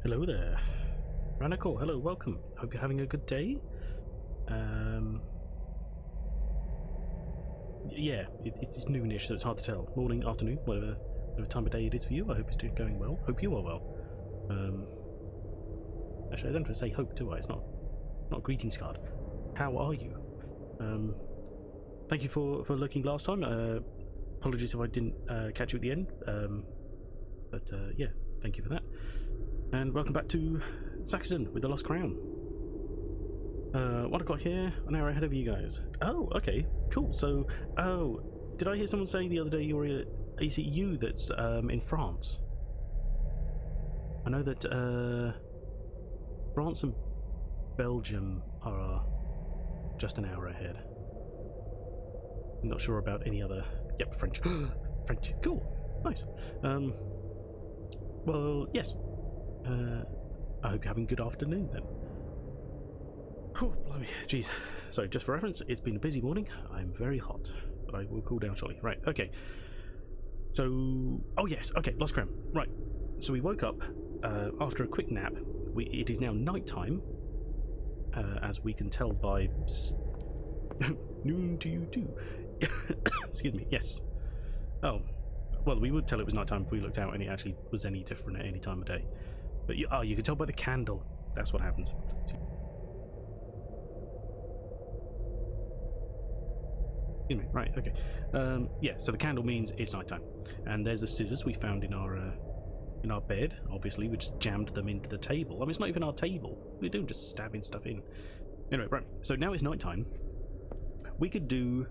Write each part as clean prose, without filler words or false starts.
Hello there. Ranical, hello, welcome. Hope you're having a good day. Yeah, it's noonish, so it's hard to tell. Morning, afternoon, whatever time of day it is for you. I hope it's going well. Hope you are well. Actually, I don't have to say hope, do I? It's not a greetings card. How are you? Thank you for looking last time. Apologies if I didn't catch you at the end. But yeah, thank you for that. And welcome back to Saxton with the Lost Crown. 1 o'clock here, an hour ahead of you guys. Oh, okay, cool. So, oh, did I hear someone say the other day you're is it you that's in France? I know that France and Belgium are just an hour ahead. I'm not sure about any other. Yep, French. French. Cool. Nice. Well, yes. I hope you're having a good afternoon then. Whew, blimey. Jeez. So, just for reference, it's been a busy morning. I'm very hot, but I will cool down shortly. Right, okay. So, oh yes, okay, Lost Crown. Right. So we woke up after a quick nap. It is now night time, as we can tell by noon to you too. Excuse me. Yes. Oh, well, we would tell it was night time if we looked out and it actually was any different at any time of day. But you can tell by the candle. That's what happens. Excuse me. Right. Okay. Yeah. So the candle means it's night time, and there's the scissors we found in our bed. Obviously, we just jammed them into the table. I mean, it's not even our table. We're doing just stabbing stuff in. Anyway, right. So now it's night time. We could do.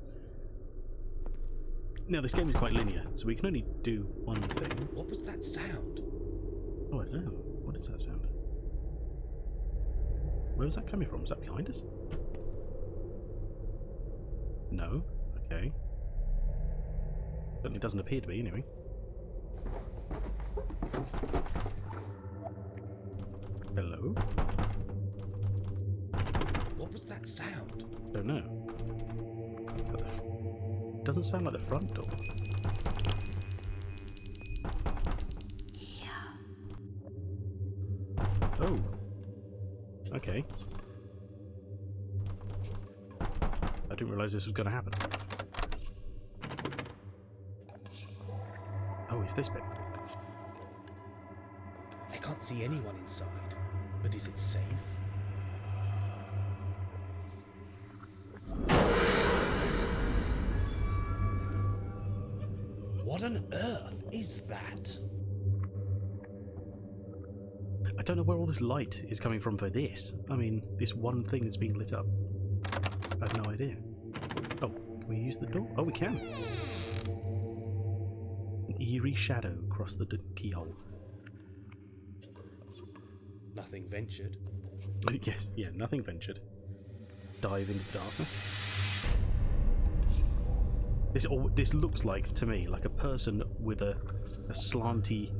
Now this game is quite linear, so we can only do one thing. What was that sound? Oh, I don't know. What is that sound? Where was that coming from? Was that behind us? No. Okay. Certainly doesn't appear to be, anyway. Hello? What was that sound? Don't know. Doesn't sound like the front door. Oh. Okay. I didn't realise this was going to happen. Oh, it's this bit. I can't see anyone inside, but is it safe? What on earth is that? I don't know where all this light is coming from for this. I mean, this one thing that's being lit up. I have no idea. Oh, can we use the door? Oh, we can. An eerie shadow crossed the keyhole. Nothing ventured. Yes, yeah, nothing ventured. Dive into the darkness. This looks like, to me, like a person with a slanty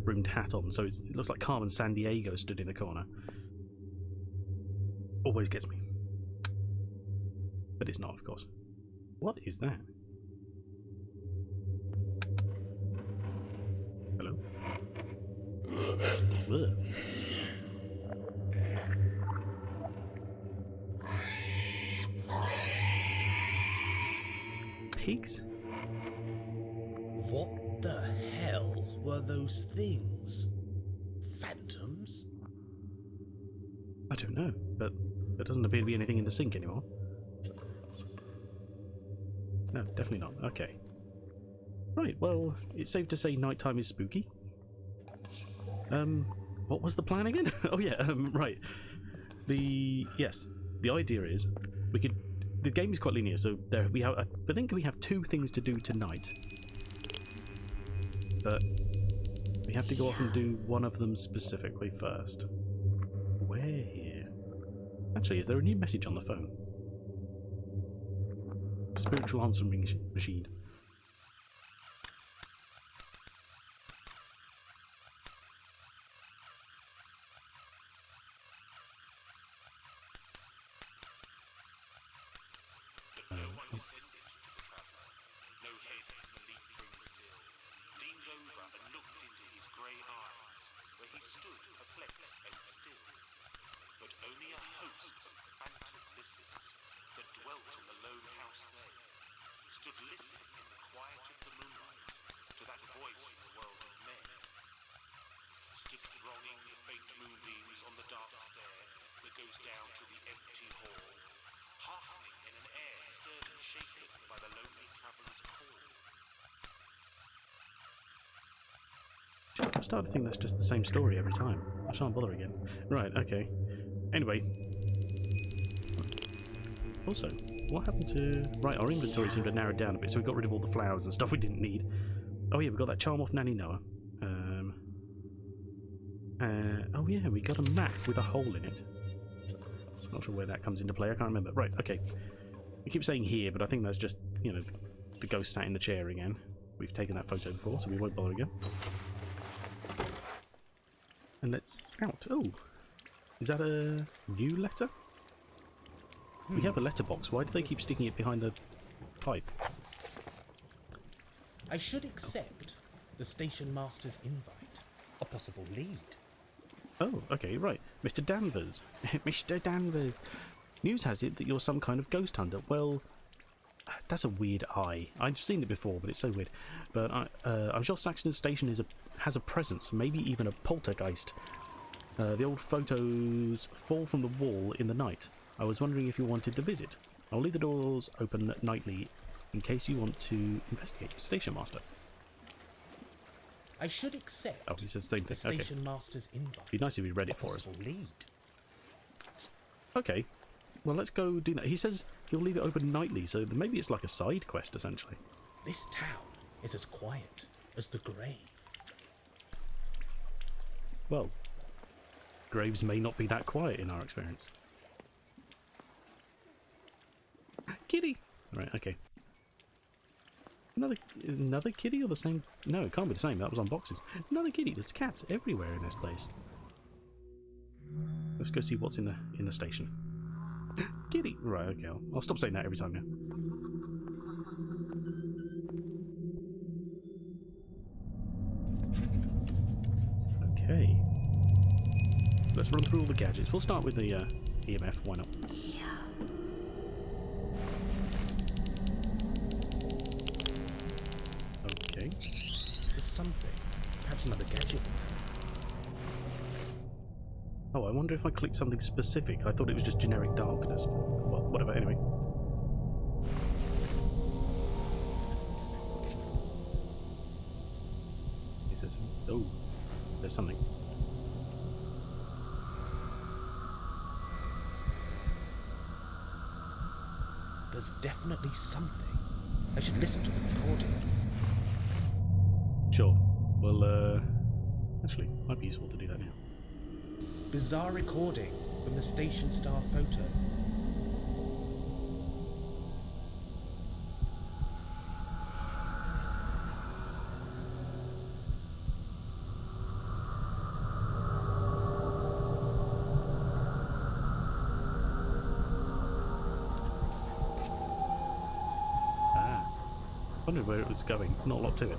brimmed hat on, so it looks like Carmen Sandiego stood in the corner. Always gets me. But it's not, of course. What is that? Hello? Ugh. Pigs? What the hell were those things? Phantoms? I don't know, but there doesn't appear to be anything in the sink anymore. No, definitely not. Okay. Right, well, it's safe to say nighttime is spooky. What was the plan again? Oh yeah, right. The idea is the game is quite linear, so there we have. I think we have 2 things to do tonight, but we have to go off and do one of them specifically first. Where here? Actually, is there a new message on the phone? Spiritual answering machine. Leaned over and looked into his grey eyes, where he stood perplexed. I'm starting to think that's just the same story every time. I shan't bother again. Right, okay. Anyway. Also, what happened to... Right, our inventory seemed to have narrowed down a bit, so we got rid of all the flowers and stuff we didn't need. Oh yeah, we got that charm off Nanny Noah. Oh yeah, we got a map with a hole in it. Not sure where that comes into play, I can't remember. Right, okay. We keep saying here, but I think that's just, you know, the ghost sat in the chair again. We've taken that photo before, so we won't bother again. And let's out. Oh, is that a new letter? We have a letterbox. Why do they keep sticking it behind the pipe? I should accept the station master's invite. A possible lead. Oh, okay, right. Mr. Danvers. Mr. Danvers. News has it that you're some kind of ghost hunter. Well, that's a weird eye. I've seen it before, but it's so weird. But I'm sure Saxton Station has a presence, maybe even a poltergeist. The old photos fall from the wall in the night. I was wondering if you wanted to visit. I'll leave the doors open nightly in case you want to investigate. Station Master. I should accept he says the same the thing. station master's invite. Be nice if he read it A for us. possible lead. Okay. Well, let's go do that. He says he'll leave it open nightly, so maybe it's like a side quest, essentially. This town is as quiet as the grave. Well, graves may not be that quiet in our experience. Kitty! Right, okay. Another kitty or the same? No, it can't be the same. That was on boxes. Another kitty. There's cats everywhere in this place. Let's go see what's in the station. Kitty! Right, okay. I'll stop saying that every time now. Okay. Let's run through all the gadgets. We'll start with the EMF. Why not? Okay. There's something. Perhaps another gadget. Oh, I wonder if I clicked something specific. I thought it was just generic darkness. Well, whatever, anyway. Is there something? Oh, there's something. There's definitely something. I should listen to the recording. Sure. Well, actually, might be useful to do that now. Bizarre recording from the station star photo. Ah. Wondered where it was going. Not a lot to it.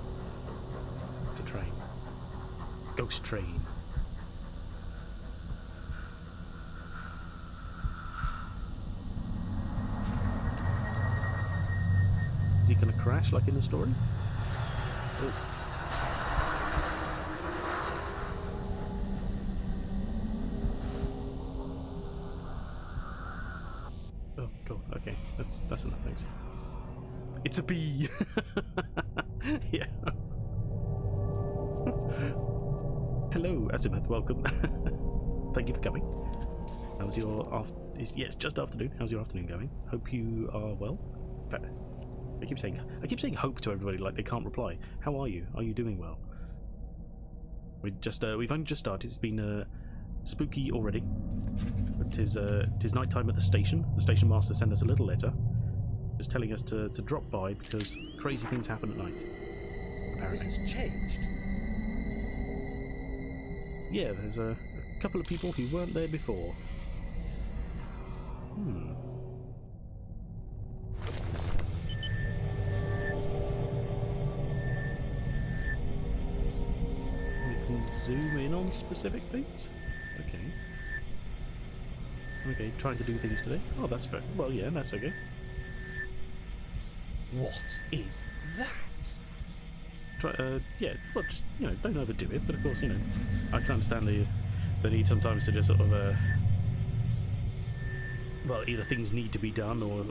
It's a train. Ghost train. Is he going to crash like in the story? Oh. Oh, cool. Okay, that's enough. Thanks. It's a bee. Yeah. Hello, Azimuth. Welcome. Thank you for coming. How's your it's just afternoon. How's your afternoon going? Hope you are well. In fact, I keep saying hope to everybody like they can't reply. How are you? Are you doing well? We've only just started. It's been spooky already. But tis night time at the station. The station master sent us a little letter, just telling us to drop by because crazy things happen at night. Apparently. This has changed. Yeah, there's a couple of people who weren't there before. We can zoom in on specific things? Okay. Okay, trying to do things today? Oh, that's fair. Well, yeah, that's okay. What is that? Yeah, well, just, you know, don't overdo it, but of course, you know, I can understand the need sometimes to just sort of, well, either things need to be done, or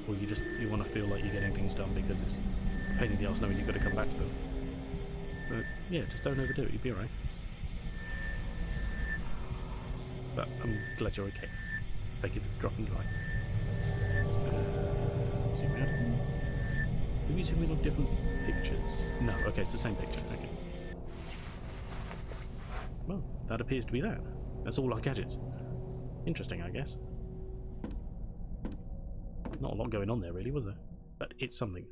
you want to feel like you're getting things done because it's a pain in the arse knowing you've got to come back to them. But, yeah, just don't overdo it, you'll be alright. but I'm glad you're okay. Thank you for dropping by. Zoom out. Maybe zoom in on different pictures. No, okay, it's the same picture. Okay. Well, that appears to be that. That's all our gadgets. Interesting, I guess. Not a lot going on there, really, was there? But it's something.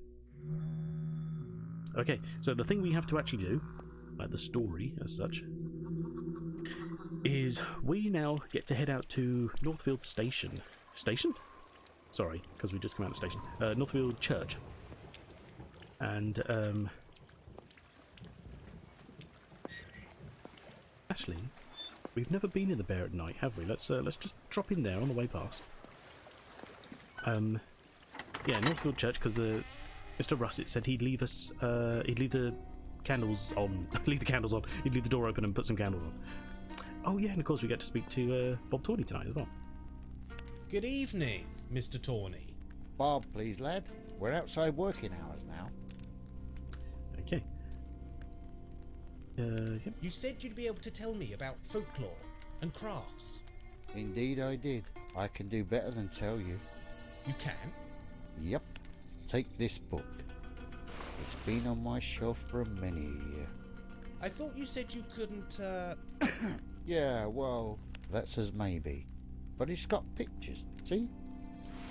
Okay, so the thing we have to actually do, like the story as such, is we now get to head out to Northfield Station. Station? Sorry, because we just come out of the station. Northfield Church. And, actually, we've never been in the Bear at night, have we? Let's just drop in there on the way past. Yeah, Northfield Church, because Mr. Russet said he'd leave us, he'd leave the candles on, leave the candles on, he'd leave the door open and put some candles on. Oh yeah, and of course we get to speak to Bob Tawney tonight as well. Good evening, Mr. Tawney. Bob, please, lad. We're outside working hours now. Okay. Yep. You said you'd be able to tell me about folklore and crafts. Indeed I did. I can do better than tell you. You can? Yep. Take this book. It's been on my shelf for many a year. I thought you said you couldn't, Yeah, well, that's as maybe. But it's got pictures, see?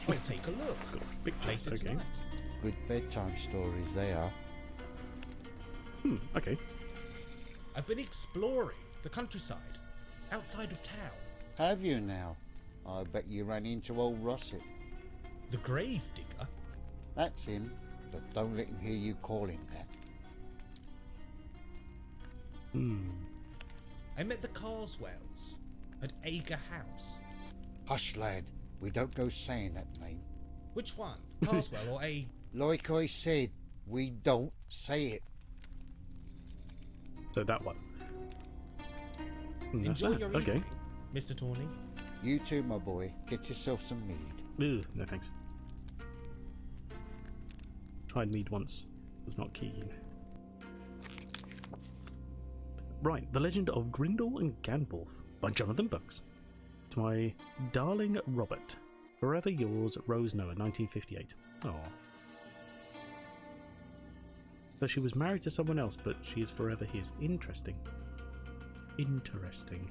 I'll take a look. Got pictures, Later okay. tonight. Good bedtime stories they are. Okay. I've been exploring the countryside, outside of town. Have you now? I bet you ran into old Russet. The grave digger? That's him, but don't let him hear you call him that. I met the Carswells at Ager House. Hush, lad. We don't go saying that name. Which one? Carswell or A... Like I said, we don't say it. So that one. That's Enjoy that. your Okay. evening, Mr. Tawney. You too, my boy. Get yourself some mead. Ugh, no thanks. Tried mead once. Was not keen. Right, The Legend of Grindel and Gandalf by Jonathan Bucks. To my darling Robert. Forever yours, Rose Noah, 1958. Aww. So she was married to someone else, but she is forever his. Interesting. Interesting.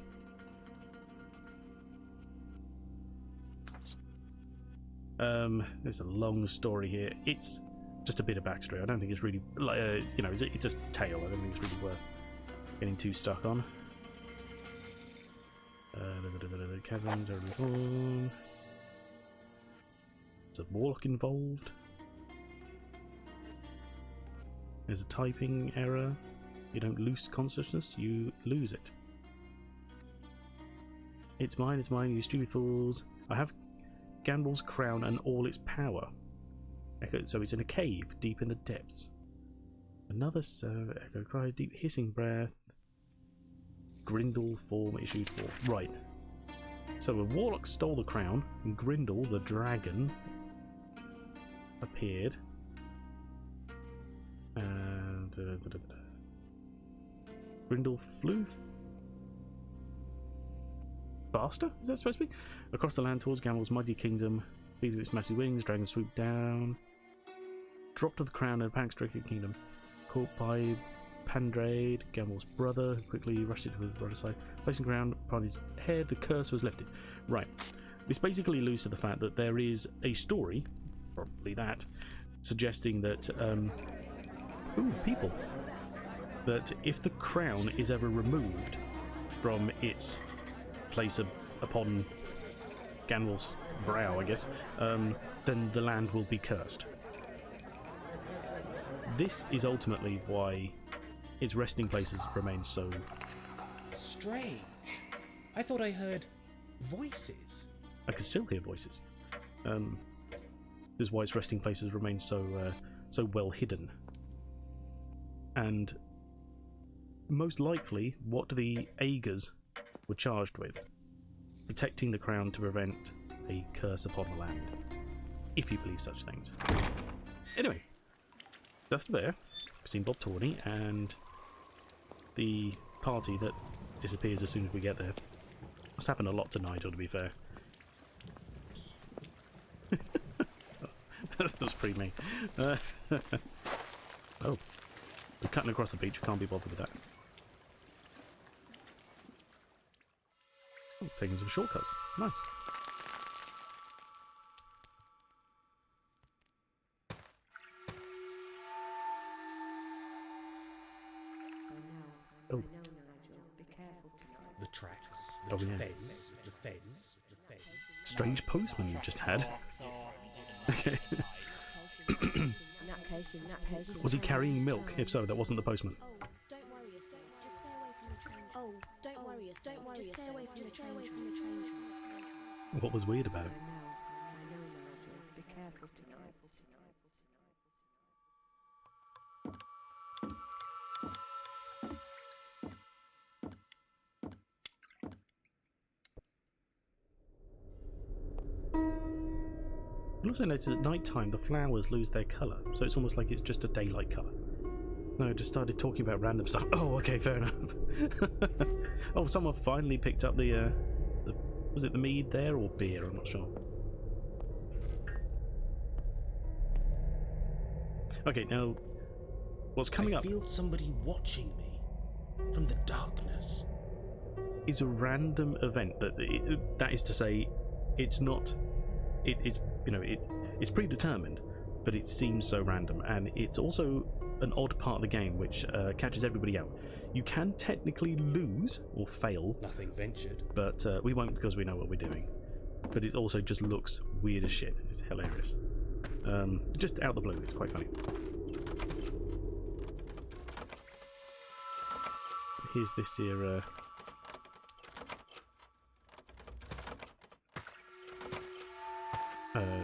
There's a long story here. It's just a bit of backstory. I don't think it's really, you know, it's a tale. I don't think it's really worth getting too stuck on. Chasms are reborn. There's a warlock involved. There's a typing error. You don't lose consciousness, you lose it. It's mine, you stupid fools. I have Gandalf's crown and all its power. So it's in a cave deep in the depths. Another echo cries, deep hissing breath. Grindel form issued forth. Right. So a warlock stole the crown, and Grindel, the dragon, appeared. And Grindel flew faster? Is that supposed to be? Across the land towards Gandalf's mighty kingdom. Beat with its massive wings, dragon swooped down. Dropped to the crown in a panic-stricken kingdom. Caught by Pandrade, Gandalf's brother, who quickly rushed it to the other side. Placing the crown upon his head, the curse was lifted. Right. This basically alludes to the fact that there is a story, probably that, suggesting that, people. That if the crown is ever removed from its place upon Gandalf's brow, I guess, then the land will be cursed. This is ultimately why its resting places remain so... Strange. I thought I heard voices. I can still hear voices. This is why its resting places remain so well hidden. And most likely, what the Aegers were charged with: protecting the crown to prevent a curse upon the land, if you believe such things. Anyway, that's the bear. We've seen Bob Tawney and the party that disappears as soon as we get there. Must happen a lot to Nigel, to be fair. That was pretty mean. Oh, we're cutting across the beach. We can't be bothered with that. Oh, taking some shortcuts. Nice. Oh. The tracks, Oh, yeah. the fence. Strange postman you just had. Okay. Was he carrying milk? If so, that wasn't the postman. Don't worry yourself. Just stay away from the train. Oh, don't worry yourself. Just stay away from the train. What was weird about it? Be careful tonight. I also noticed at night time the flowers lose their colour, so it's almost like it's just a daylight colour. No, I just started talking about random stuff. Oh, okay, fair enough. Oh, someone finally picked up the was it the mead there or beer? I'm not sure. Okay, now what's coming up? I feel somebody watching me from the darkness. Is a random event that is to say, it's not. It's you know it's predetermined, but it seems so random, and it's also an odd part of the game which catches everybody out. You can technically lose or fail. Nothing ventured. But we won't because we know what we're doing. But it also just looks weird as shit. It's hilarious. Just out of the blue, it's quite funny. Here's this here.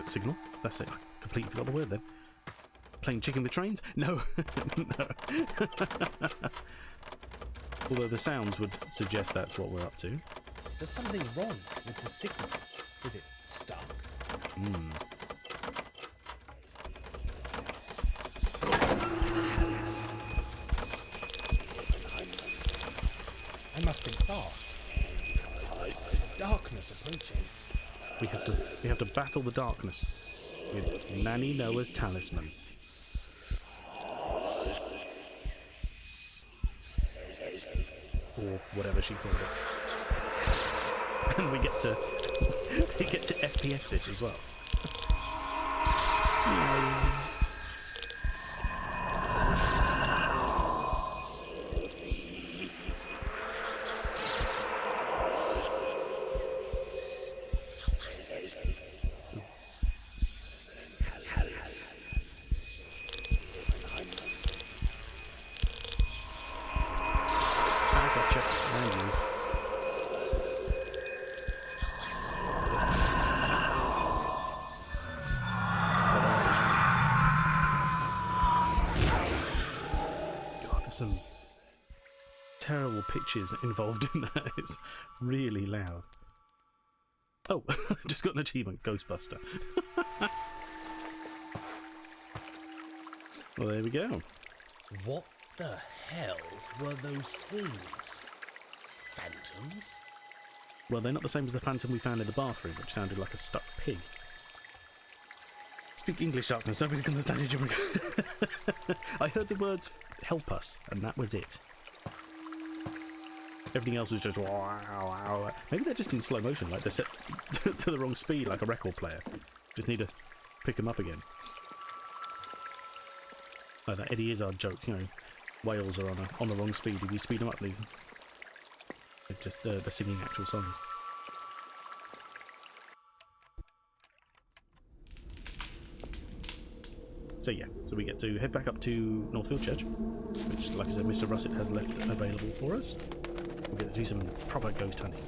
Signal. That's it. I completely forgot the word then. Playing chicken with trains? No. No. Although the sounds would suggest that's what we're up to. There's something wrong with the signal. Is it stuck? I must think fast. There's darkness approaching. We have to battle the darkness with Nanny Noah's talisman. Or whatever she called it. And we get to FPS this as well. Some terrible pitches involved in that. It's really loud. Oh, just got an achievement, Ghostbuster. Well, there we go. What the hell were those things? Phantoms? Well, they're not the same as the phantom we found in the bathroom, which sounded like a stuck pig. Speak English, darkness. Nobody can understand each other. I heard the words "help us," and that was it. Everything else was just wow. Maybe they're just in slow motion, like they're set to the wrong speed, like a record player. Just need to pick them up again. Like that Eddie Izzard joke, you know, whales are on the wrong speed. If you speed them up, please. They're just they're singing actual songs. So yeah, so we get to head back up to Northfield Church, which, like I said, Mr. Russet has left available for us. We'll get to do some proper ghost hunting.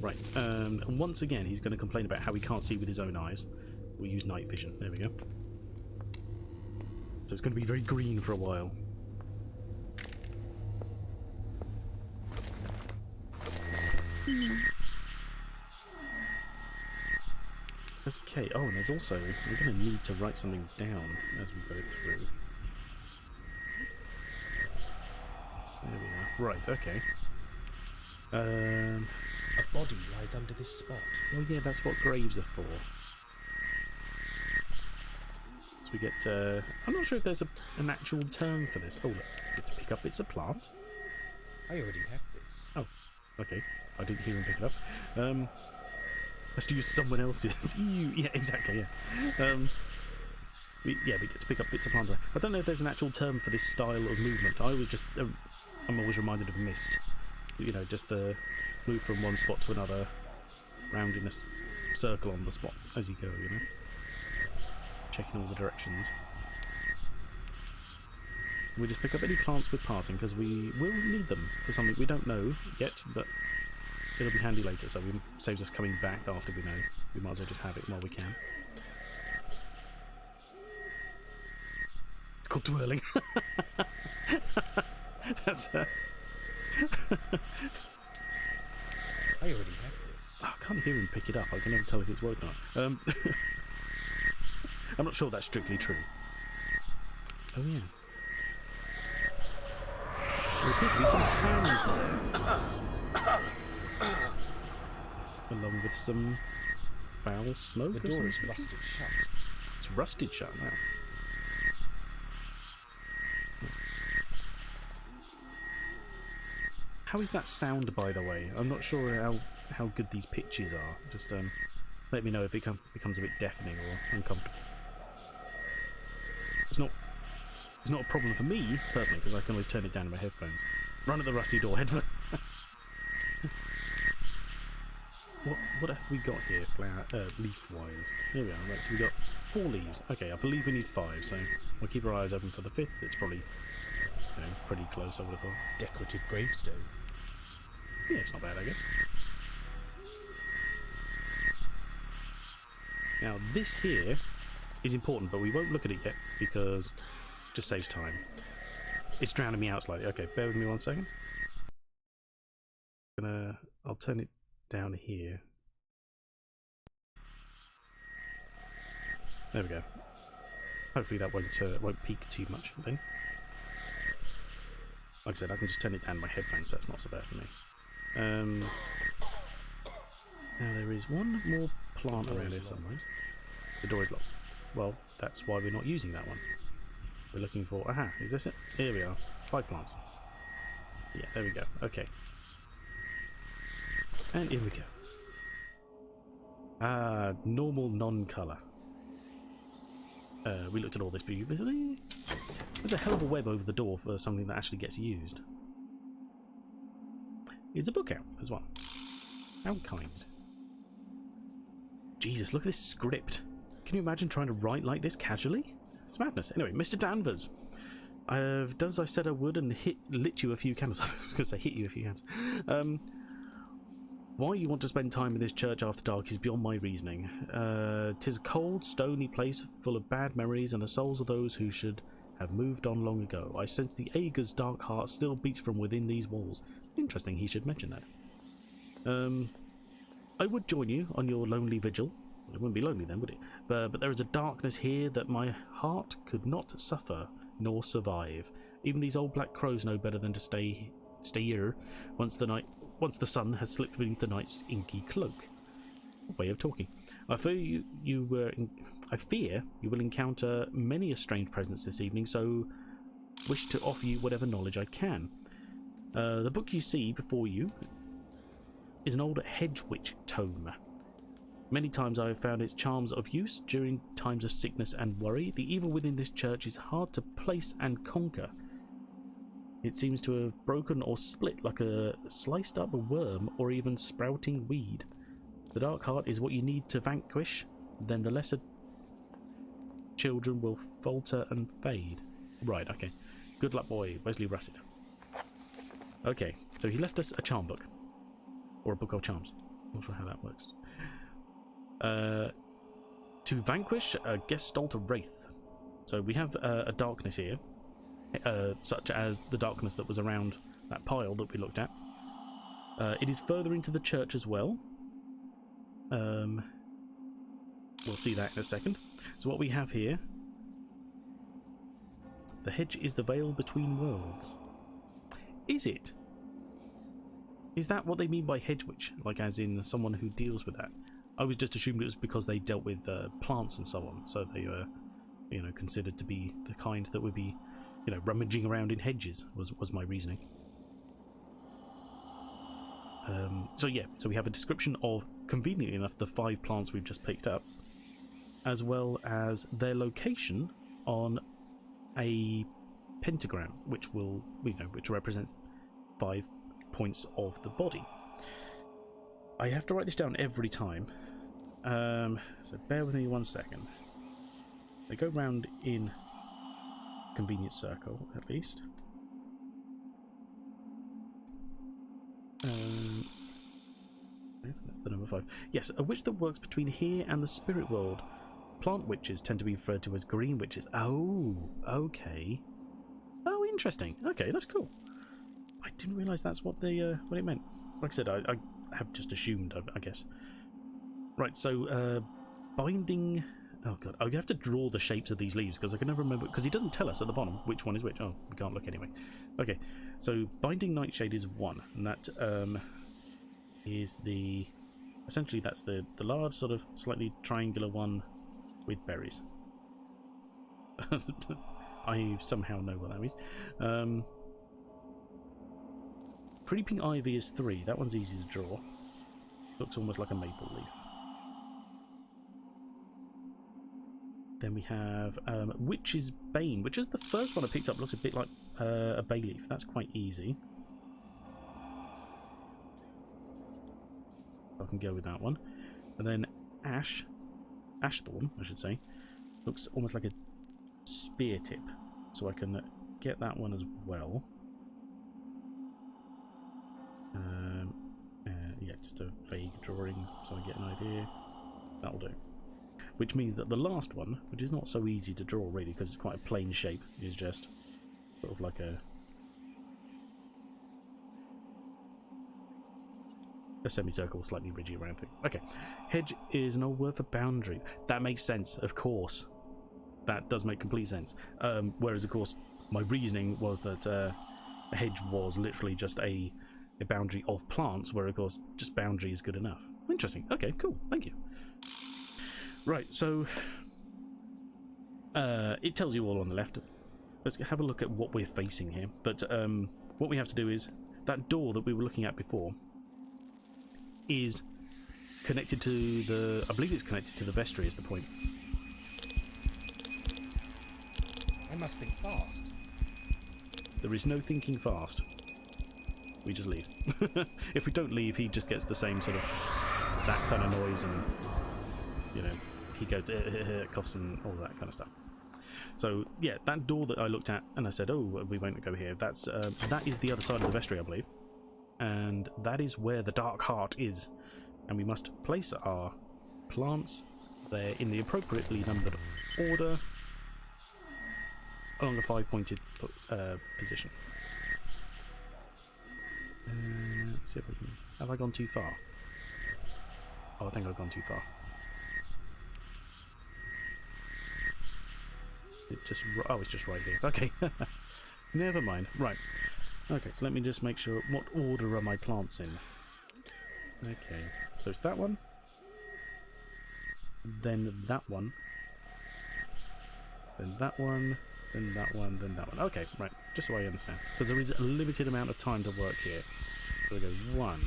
Right, and once again he's going to complain about how he can't see with his own eyes. We'll use night vision, there we go. So it's going to be very green for a while. Okay, oh, and there's also, we're going to need to write something down as we go through. There we are. Right, okay. A body lies under this spot. Well, yeah, that's what graves are for. So we get, I'm not sure if there's an actual term for this. Oh, look, get to pick up bits of plant. I already have this. Oh, okay. I didn't hear him pick it up. Let's use someone else's. Yeah, exactly, yeah. We get to pick up bits of plant. I don't know if there's an actual term for this style of movement. I was just, I'm always reminded of mist. You know, just the move from one spot to another, round in a circle on the spot as you go, you know. Checking all the directions. We just pick up any plants with passing, because we will need them for something we don't know yet, but it'll be handy later, so it saves us coming back after we know. We might as well just have it while we can. It's called twirling. That's I already have this. Oh, I can't hear him pick it up. I can never tell if it's working or not. I'm not sure that's strictly true. Oh yeah. There appear to be some hands there. Along with some foul smoke. The door is rusted shut. It's rusted shut now. How is that sound, by the way? I'm not sure how good these pitches are. Just let me know if it becomes a bit deafening or uncomfortable. It's not a problem for me personally, because I can always turn it down in my headphones. Run at the rusty door, headphone. What have we got here? Flower, leaf-wise. Here we are. Right, so we got 4 leaves. Okay, I believe we need 5, so we'll keep our eyes open for the 5th. It's probably pretty close, I would have thought. Decorative gravestone. Yeah, it's not bad, I guess. Now, this here is important, but we won't look at it yet because it just saves time. It's drowning me out slightly. Okay, bear with me 1 second. I'll turn it down here. There we go. Hopefully that won't peak too much then. Like I said, I can just turn it down my headphones, so that's not so bad for me. Now there is one more plant around here somewhere. The door is locked. Well, that's why we're not using that one. We're looking for... Aha, is this it? Here we are. 5 plants. Yeah, there we go. Okay. And here we go. Normal non-colour. We looked at all this previously. There's a hell of a web over the door for something that actually gets used. It's a book out as well. How kind. Jesus, look at this script. Can you imagine trying to write like this casually? It's madness. Anyway, Mr. Danvers. I've done as I said I would and lit you a few candles. I was going to say hit you a few candles. Why you want to spend time in this church after dark is beyond my reasoning. 'Tis a cold, stony place full of bad memories and the souls of those who should have moved on long ago. I sense the Ager's dark heart still beats from within these walls. Interesting, he should mention that. I would join you on your lonely vigil. It wouldn't be lonely then, would it? But there is a darkness here that my heart could not suffer nor survive. Even these old black crows know better than to stay here once the sun has slipped beneath the night's inky cloak. Way of talking. I fear you will encounter many a strange presence this evening, so wish to offer you whatever knowledge I can. The book you see before you is an old Hedgewitch tome. Many times I have found its charms of use during times of sickness and worry. The evil within this church is hard to place and conquer. It seems to have broken or split like a sliced up worm or even sprouting weed. The dark heart is what you need to vanquish, then the lesser children will falter and fade. Right, okay. Good luck, boy. Wesley Russet. Okay, so he left us a charm book. Or a book of charms. Not sure how that works. To vanquish a Gestalt of Wraith. So we have a darkness here. Such as the darkness that was around that pile that we looked at. It is further into the church as well. we'll see that in a second. So what we have here, the hedge is the veil between worlds. Is it? Is that what they mean by hedge witch? Like as in someone who deals with that? I was just assumed it was because they dealt with plants and so on, so they were, you know, considered to be the kind that would be, you know, rummaging around in hedges, was my reasoning. So yeah, so we have a description of, conveniently enough, the 5 plants we've just picked up, as well as their location on a pentagram, which will, you know, which represents 5 points of the body. I have to write this down every time, so bear with me 1 second. They go round in convenient circle, at least. That's the number 5. Yes, a witch that works between here and the spirit world. Plant witches tend to be referred to as green witches. Oh, okay. Oh, interesting. Okay, that's cool. I didn't realise that's what what it meant. Like I said, I have just assumed, I guess. Right, so binding. Oh god, I have to draw the shapes of these leaves because I can never remember, because he doesn't tell us at the bottom which one is which. Oh, we can't look anyway. Okay, so binding nightshade is 1, and that is the, essentially that's the large sort of slightly triangular one with berries. I somehow know what that means. Creeping ivy is 3. That one's easy to draw. Looks almost like a maple leaf. Then we have Witch's Bane, which is the first one I picked up. Looks a bit like a bay leaf. That's quite easy. I can go with that one. And then Ashthorn, I should say, looks almost like a spear tip. So I can get that one as well. Yeah, just a vague drawing so I get an idea. That'll do. Which means that the last one, which is not so easy to draw really because it's quite a plain shape, is just sort of like a semicircle, slightly ridgy around thing. Okay, hedge is an old word for boundary. That makes sense, of course. That does make complete sense. Whereas, of course, my reasoning was that a hedge was literally just a boundary of plants, where, of course, just boundary is good enough. Interesting. Okay, cool. Thank you. Right, so it tells you all on the left. Let's have a look at what we're facing here. But what we have to do is, that door that we were looking at before is connected to the, I believe it's connected to the vestry is the point. I must think fast. There is no thinking fast. We just leave. If we don't leave, he just gets the same sort of, that kind of noise, and, you know, he goes, coughs and all that kind of stuff. So, yeah, that door that I looked at, and I said, oh, we won't go here. That's that is the other side of the vestry, I believe. And that is where the Dark Heart is. And we must place our plants there in the appropriately numbered order along a 5-pointed position. Let's see if we can... Have I gone too far? Oh, I think I've gone too far. It's just right here. Okay. Never mind. Right. Okay, so let me just make sure. What order are my plants in? Okay. So it's that one. Then that one. Then that one. Then that one. Then that one. Okay, right. Just so I understand. Because there is a limited amount of time to work here. So we go 1.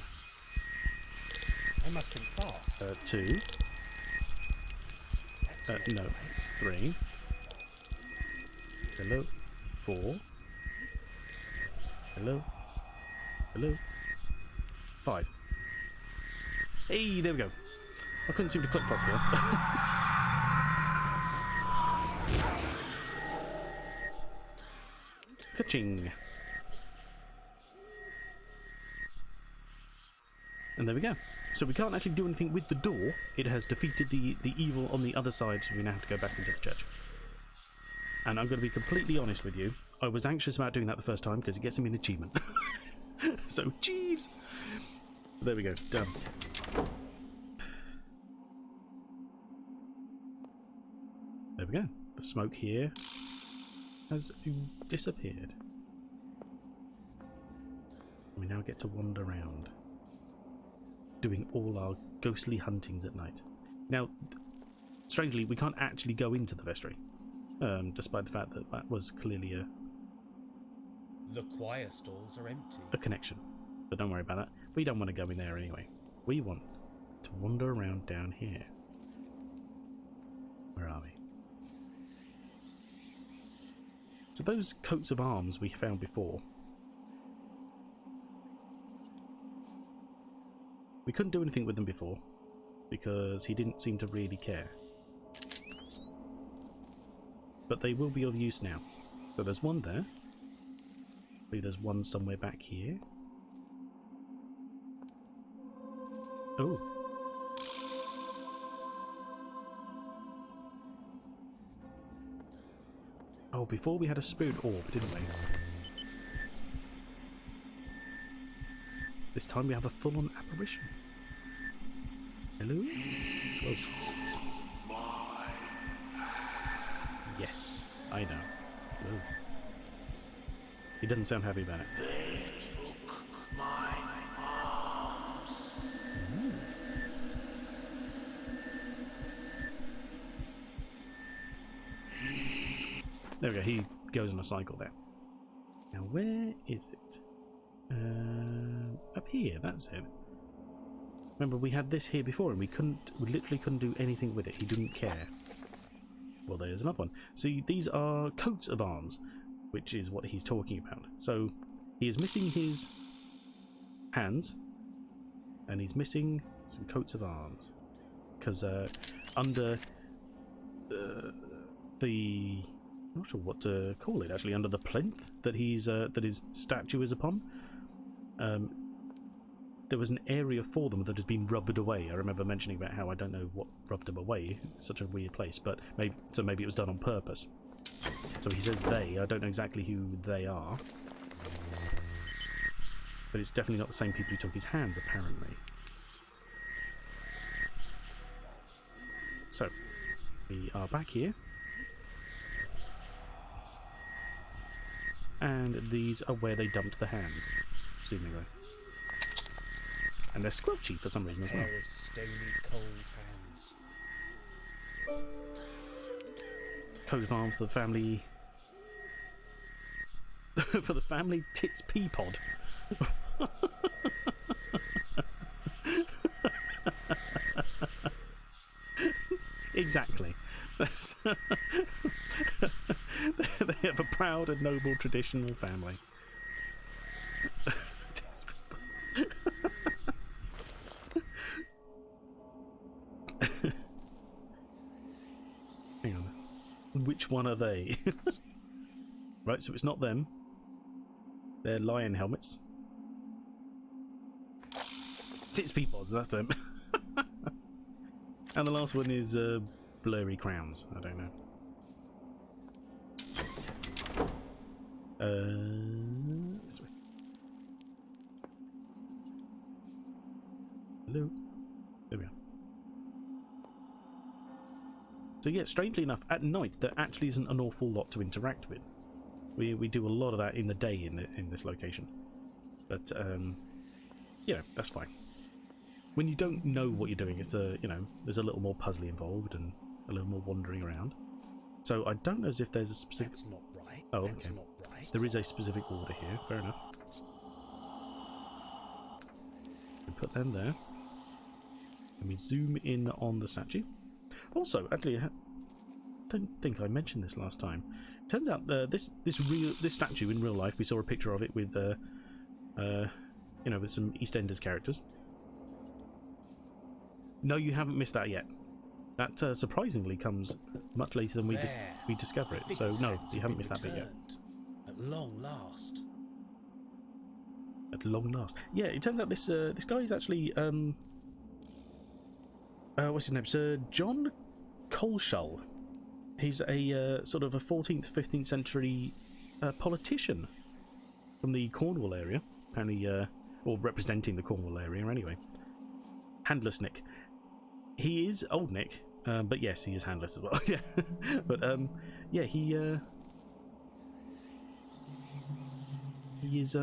I must think fast. 2. No. 3. Hello. 4. Hello. Hello. 5. Hey, there we go. I couldn't seem to click properly. Ka-ching. And there we go. So we can't actually do anything with the door. It has defeated the evil on the other side, so we now have to go back into the church. And I'm going to be completely honest with you. I was anxious about doing that the first time because it gets me an achievement. So, Jeeves! There we go. Done. there we go. The smoke here has disappeared. We now get to wander around, doing all our ghostly huntings at night. Now, strangely, we can't actually go into the vestry, despite the fact that that was clearly The choir stalls are empty. a connection. But don't worry about that. We don't want to go in there anyway. We want to wander around down here. Where are we? So those coats of arms we found before, we couldn't do anything with them before because he didn't seem to really care. But they will be of use now. So there's one there. I believe there's one somewhere back here. Oh. Oh, before we had a spirit orb, didn't we? This time we have a full-on apparition. Hello? Whoa. Yes, I know. Whoa. He doesn't sound happy about it. There we go, he goes on a cycle there. Now where is it? Up here, that's it. Remember, we had this here before and we literally couldn't do anything with it. He didn't care. Well, there's another one. See, these are coats of arms, which is what he's talking about. So he is missing his hands and he's missing some coats of arms because under the I'm not sure what to call it actually, under the plinth that that his statue is upon, there was an area for them that has been rubbed away. I remember mentioning about how I don't know what rubbed them away. It's such a weird place, but maybe it was done on purpose. So he says they. I don't know exactly who they are, but it's definitely not the same people who took his hands, apparently. So we are back here. And these are where they dumped the hands, seemingly. And they're squelchy for some reason as well. Pair of stony cold hands. Coat of arms for the family... for the family Tits Peapod. Exactly. They have a proud and noble traditional family. Hang on. Which one are they? Right, so it's not them. They're lion helmets. Tits Peapods, that's them. And the last one is blurry crowns. I don't know. This way. Hello. There we are. So yeah, strangely enough, at night there actually isn't an awful lot to interact with. We do a lot of that in the day in this location, but you know, that's fine. When you don't know what you're doing, it's there's a little more puzzling involved and a little more wandering around. So I don't know as if there's a specific. That's not right. Oh, That's okay. not right. There is a specific order here. Fair enough. We put them there, and we zoom in on the statue. Also, actually, I don't think I mentioned this last time. Turns out this statue in real life, we saw a picture of it with with some EastEnders characters. No, you haven't missed that yet. That surprisingly comes much later than we discover it. So no, you haven't missed that bit yet. At long last. At long last. Yeah, it turns out this guy is actually what's his name? Sir John Coleshull. He's a sort of a 14th, 15th century politician from the Cornwall area, apparently, or representing the Cornwall area anyway. Handless Nick. He is old Nick. But yes, he is handless as well. Yeah, but yeah, he is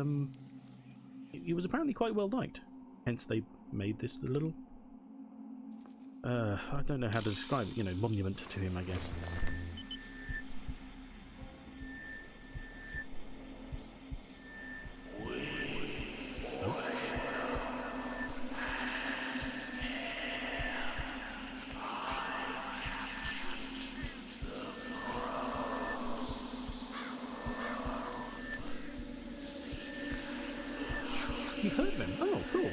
he was apparently quite well liked. Hence, they made this the little I don't know how to describe it. You know, monument to him, I guess. You've heard them? Oh, cool.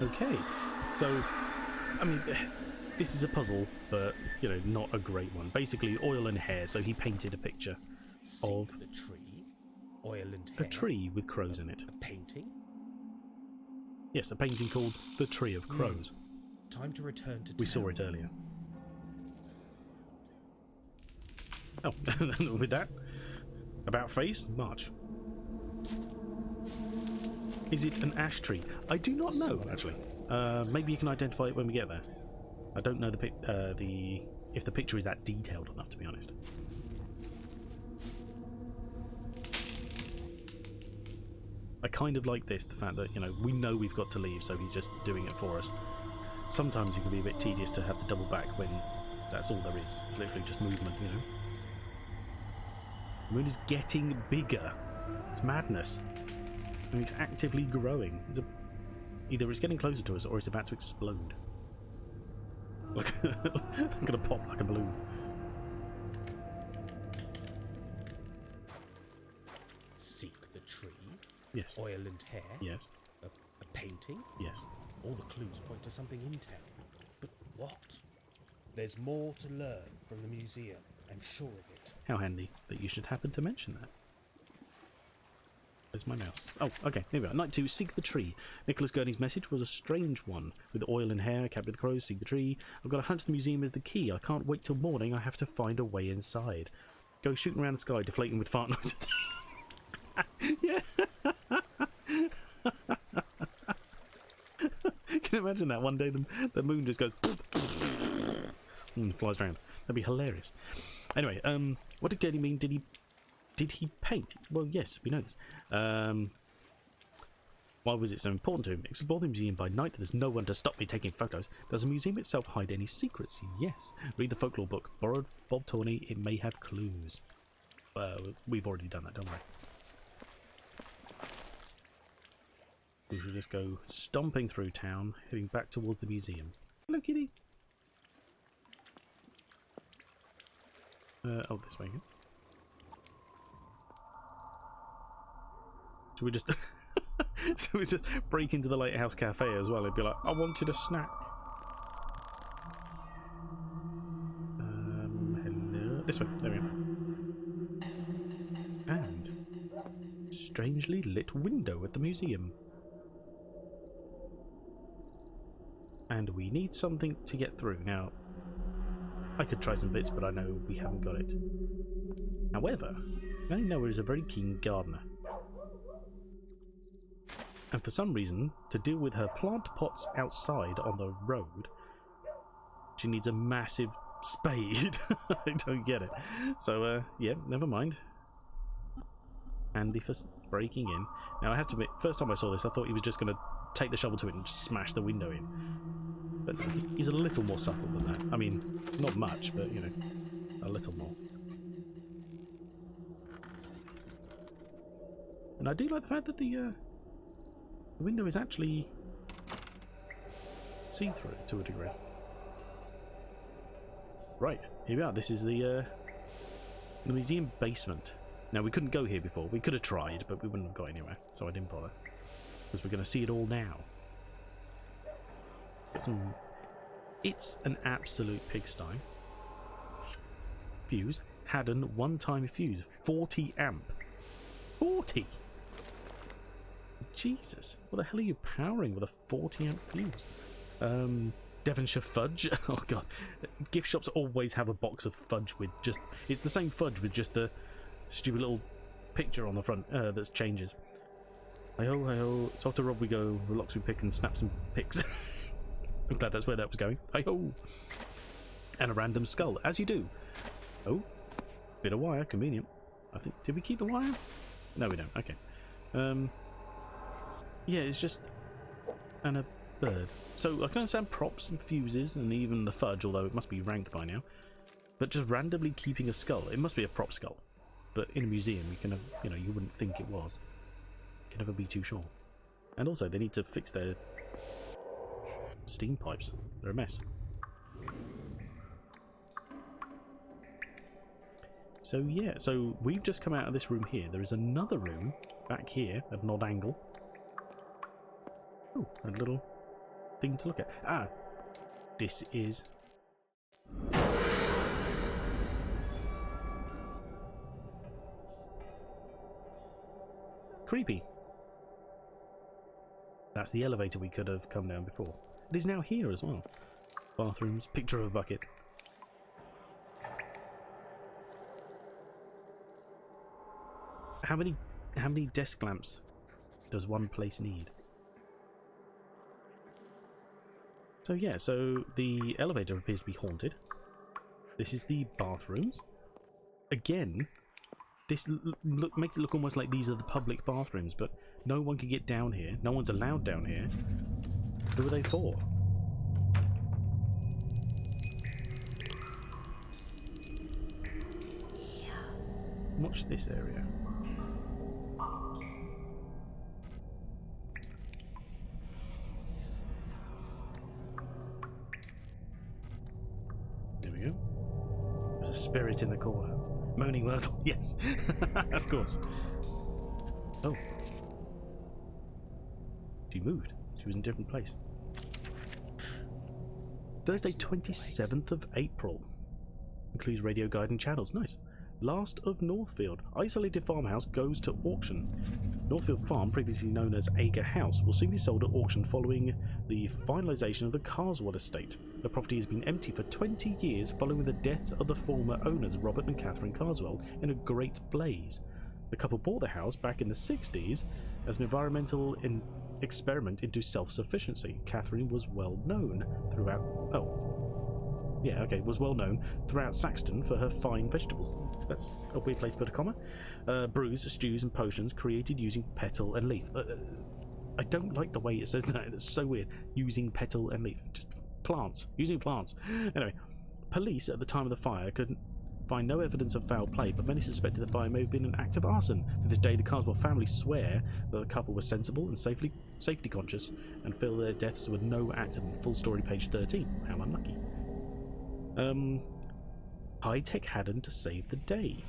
Okay, so, I mean, this is a puzzle, but, you know, not a great one. Basically, oil and hair, so he painted a picture of the tree, oil and a hair, tree with crows in it. a painting. Yes, a painting called The Tree of Crows. Time to return to We saw town. it earlier. Oh, with that, about face, march. Is it an ash tree? I do not know, actually. Maybe you can identify it when we get there. I don't know if the picture is that detailed enough, to be honest. I kind of like this, the fact that, you know, we know we've got to leave, so he's just doing it for us. Sometimes it can be a bit tedious to have to double back when that's all there is. It's literally just movement, you know. The moon is getting bigger. It's madness. I mean, it's actively growing. Either it's getting closer to us or it's about to explode. Like, I'm gonna pop like a balloon. Seek the tree. Yes. Oil and hair. Yes. A painting. Yes. All the clues point to something in town. But what? There's more to learn from the museum. I'm sure of it. How handy that you should happen to mention that. Where's my mouse? Oh, okay, here we are. Night 2, seek the tree. Nicholas Gurney's message was a strange one. With oil and hair, capture the crows, seek the tree. I've got a hunch the museum is the key. I can't wait till morning. I have to find a way inside. Go shooting around the sky, deflating with fart noises. Yeah. Can you imagine that? One day the moon just goes and flies around. That'd be hilarious. Anyway, what did Gurney mean? Did he paint? Well, yes, we know this. Why was it so important to him? Explore the museum by night. There's no one to stop me taking photos. Does the museum itself hide any secrets? Yes. Read the folklore book. Borrowed Bob Tawney. It may have clues. We've already done that, don't we? We should just go stomping through town, heading back towards the museum. Hello, kitty. Oh, this way again. Should we just... so we just break into the Lighthouse Cafe as well and be like, I wanted a snack. Hello. This way. There we go. And strangely lit window at the museum. And we need something to get through. Now, I could try some bits, but I know we haven't got it. However, I know is a very keen gardener. And for some reason, to deal with her plant pots outside on the road, she needs a massive spade. I don't get it. So, yeah, never mind. Handy for breaking in. Now, I have to admit, first time I saw this, I thought he was just going to take the shovel to it and just smash the window in. But he's a little more subtle than that. I mean, not much, but, you know, a little more. And I do like the fact that the window is actually see-through to a degree. Right, here we are. This is the museum basement. Now, we couldn't go here before. We could have tried, but we wouldn't have got anywhere, so I didn't bother. Because we're going to see it all now. It's an absolute pigsty. Fuse. Haddon one-time fuse. 40 amp. 40! Jesus. What the hell are you powering with a 40 amp fuse? Devonshire fudge. Oh god, gift shops always have a box of fudge with just, it's the same fudge with just the stupid little picture on the front that changes. Hey ho, hey ho, it's off to Rob we go, with locks we pick and snaps and picks. I'm glad that's where that was going. Hey ho! And a random skull, as you do. Oh, bit of wire, convenient. I think, did we keep the wire? No, we don't. Okay. Yeah, it's just and a bird. So I can understand props and fuses and even the fudge, although it must be ranked by now. But just randomly keeping a skull, it must be a prop skull. But in a museum, you can have, you know, you wouldn't think it was. You can never be too sure. And also, they need to fix their steam pipes. They're a mess. So yeah, so we've just come out of this room here. There is another room back here at an odd angle. Oh, a little thing to look at. Ah, this is creepy. That's the elevator we could have come down before. It is now here as well. Bathrooms, picture of a bucket. How many desk lamps does one place need? So yeah, so the elevator appears to be haunted. This is the bathrooms. Again, this makes it look almost like these are the public bathrooms, but no one can get down here. No one's allowed down here. Who are they for? Watch this area. There we go. There's a spirit in the corner. Moaning Myrtle, yes. Of course. Oh. She moved. She was in a different place. Thursday, 27th of April. Includes radio guide and channels. Nice. Last of Northfield. Isolated farmhouse goes to auction. Northfield Farm, previously known as Ager House, will soon be sold at auction following the finalisation of the Carswell estate. The property has been empty for 20 years following the death of the former owners, Robert and Catherine Carswell, in a great blaze. The couple bought the house back in the 60s as an environmental experiment into self-sufficiency. Catherine was well known throughout... was well known throughout Saxton for her fine vegetables. That's a weird place to put a comma. Brews, stews and potions created using petal and leaf. I don't like the way it says that. It's so weird. Using petal and leaf. Just plants. Using plants. Anyway, police at the time of the fire couldn't find no evidence of foul play, but many suspected the fire may have been an act of arson. To this day, the Carswell family swear that the couple was sensible and safety conscious and feel their deaths were no accident. Full story, page 13. How unlucky. High-tech Haddon to save the day.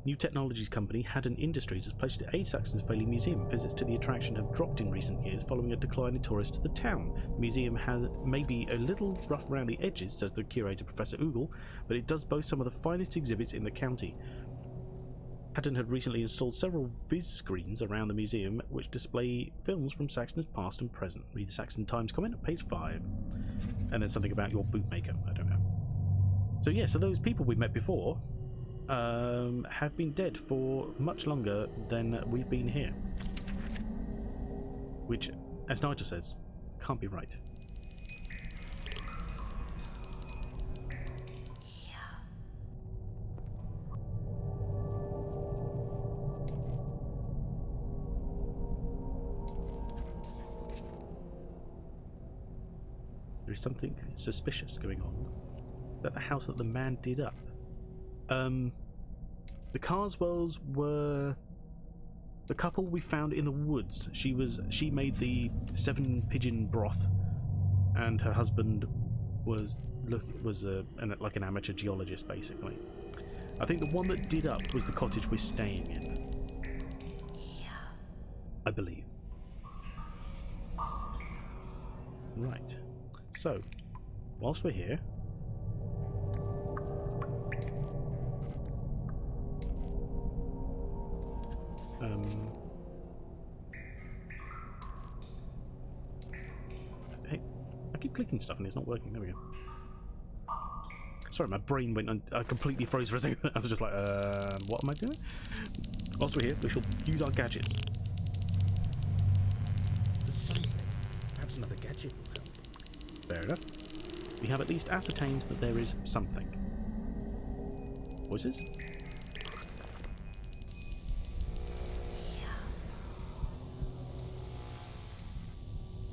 New technologies company Haddon Industries has pledged to aid Saxton's failing museum. Visits to the attraction have dropped in recent years following a decline in tourists to the town. The museum may be a little rough around the edges, says the curator Professor Oogle, but it does boast some of the finest exhibits in the county. Haddon had recently installed several viz screens around the museum which display films from Saxton's past and present. Read the Saxton Times comment at page 5. And then something about your bootmaker. I don't know. So yeah, so those people we met before have been dead for much longer than we've been here. Which, as Nigel says, can't be right. There is something suspicious going on. Is that the house that the man did up? The Carswells were the couple we found in the woods. She made the 7 pigeon broth, and her husband was like an amateur geologist, basically. I think the one that did up was the cottage we're staying in. I believe. Right. So, whilst we're here, clicking stuff and it's not working. There we go. Sorry, my brain went and I completely froze for a second. I was just like, what am I doing? Whilst we're here, we shall use our gadgets. There's something. Perhaps another gadget will help. Fair enough. We have at least ascertained that there is something. Voices?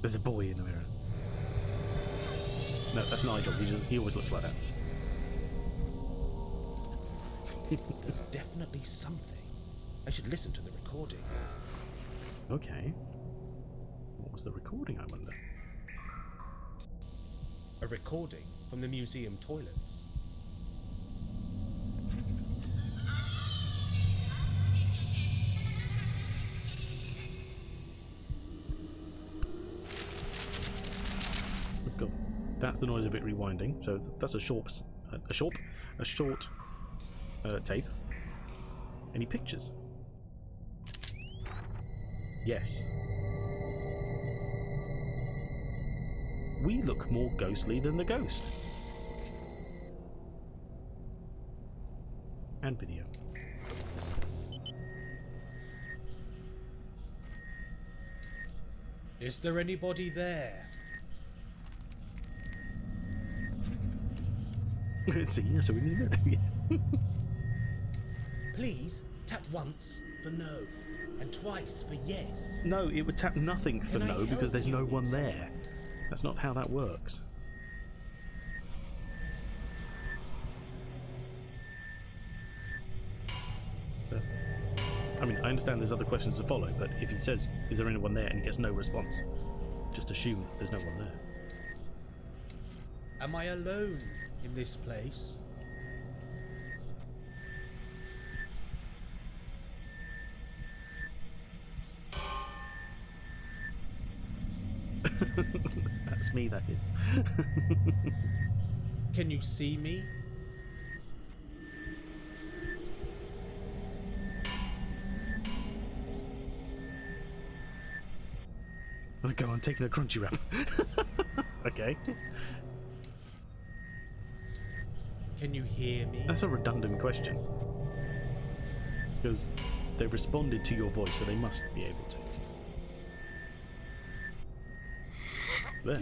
There's a boy in the mirror. No, that's Nigel. He always looks like that. There's definitely something. I should listen to the recording. Okay. What was the recording, I wonder? A recording from the museum toilets. God, that's the noise of it rewinding. So that's a short tape. Any pictures? Yes. We look more ghostly than the ghost. And video. Is there anybody there? See, so we need it. Please tap once for no and twice for yes. No, it would tap nothing for Can I no help because there's you no in one some there. way? That's not how that works. I mean, I understand there's other questions to follow, but if he says, is there anyone there, and he gets no response, just assume that there's no one there. Am I alone in this place? That's me, that is. Can you see me? Oh god, I'm taking a crunchy wrap. Okay. Can you hear me? That's a redundant question. Because they responded to your voice, so they must be able to. There.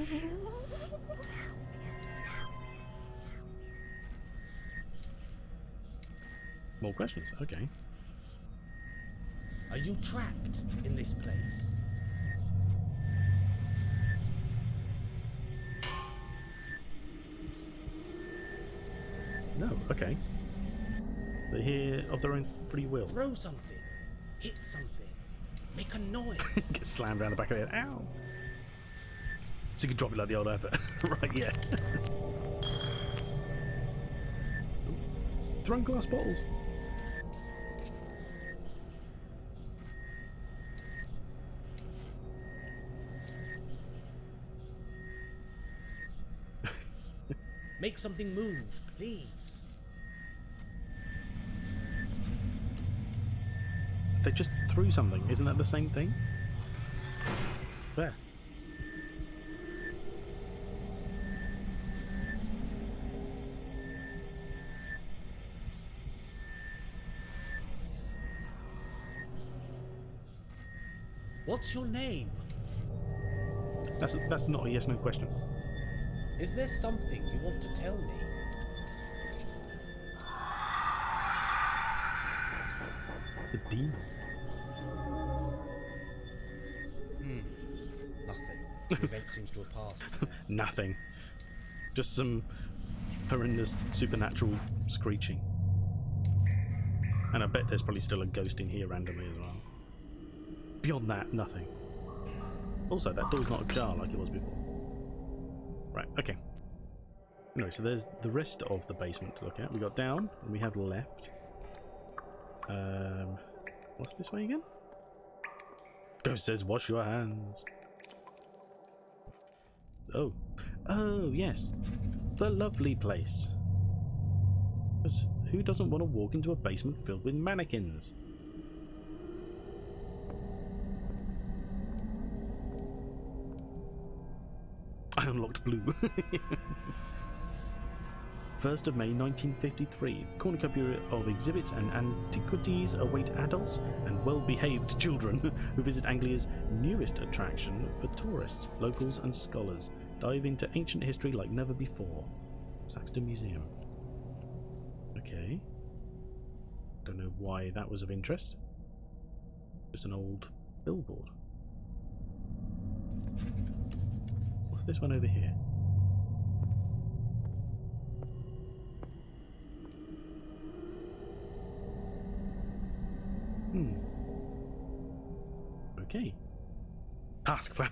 More questions, okay. Are you trapped in this place? No, okay. They're here of their own free will. Throw something. Hit something. Make a noise. Get slammed around the back of the head. Ow! So you can drop it like the old advert. Right, yeah. Throwing glass bottles. Make something move, please. They just threw something. Isn't that the same thing? There. What's your name? That's not a yes/no question. Is there something you want to tell me? The demon. Nothing. The event seems to have passed. Nothing. Just some horrendous supernatural screeching. And I bet there's probably still a ghost in here randomly as well. Beyond that, nothing. Also, that door's not ajar like it was before. Right, okay. Anyway, so there's the rest of the basement to look at. We got down, and we have left. What's this way again? Ghost says, wash your hands. Oh. Oh, yes. The lovely place. 'Cause who doesn't want to walk into a basement filled with mannequins? I unlocked blue. 1st of May 1953. Cornucopia of exhibits and antiquities await adults and well-behaved children who visit Anglia's newest attraction for tourists, locals and scholars. Dive into ancient history like never before. Saxton Museum. Okay. Don't know why that was of interest. Just an old billboard. What's this one over here? Okay. Task flower.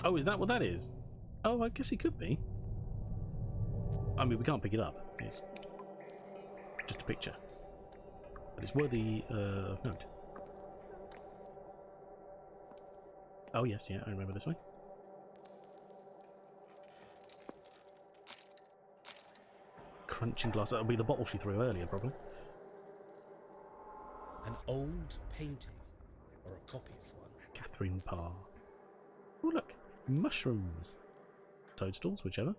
Oh, is that what that is? Oh, I guess it could be. I mean, we can't pick it up. It's just a picture. But it's worthy of note. Oh, yes, yeah, I remember this way. Crunching glass. That'll be the bottle she threw earlier, probably. An old painting, or a copy of one. Catherine Parr. Oh, look. Mushrooms. Toadstools, whichever.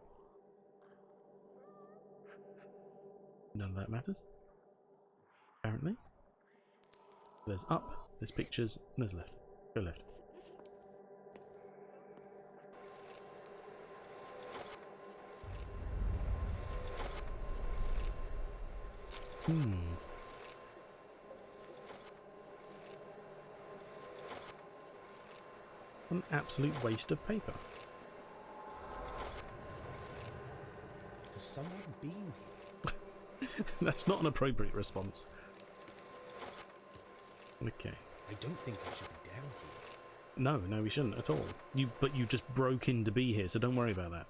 None of that matters. Apparently. There's up, there's pictures, and there's left. Go left. An absolute waste of paper. Has someone been here? That's not an appropriate response. Okay. I don't think I should be down here. No, we shouldn't at all. But you just broke in to be here, so don't worry about that.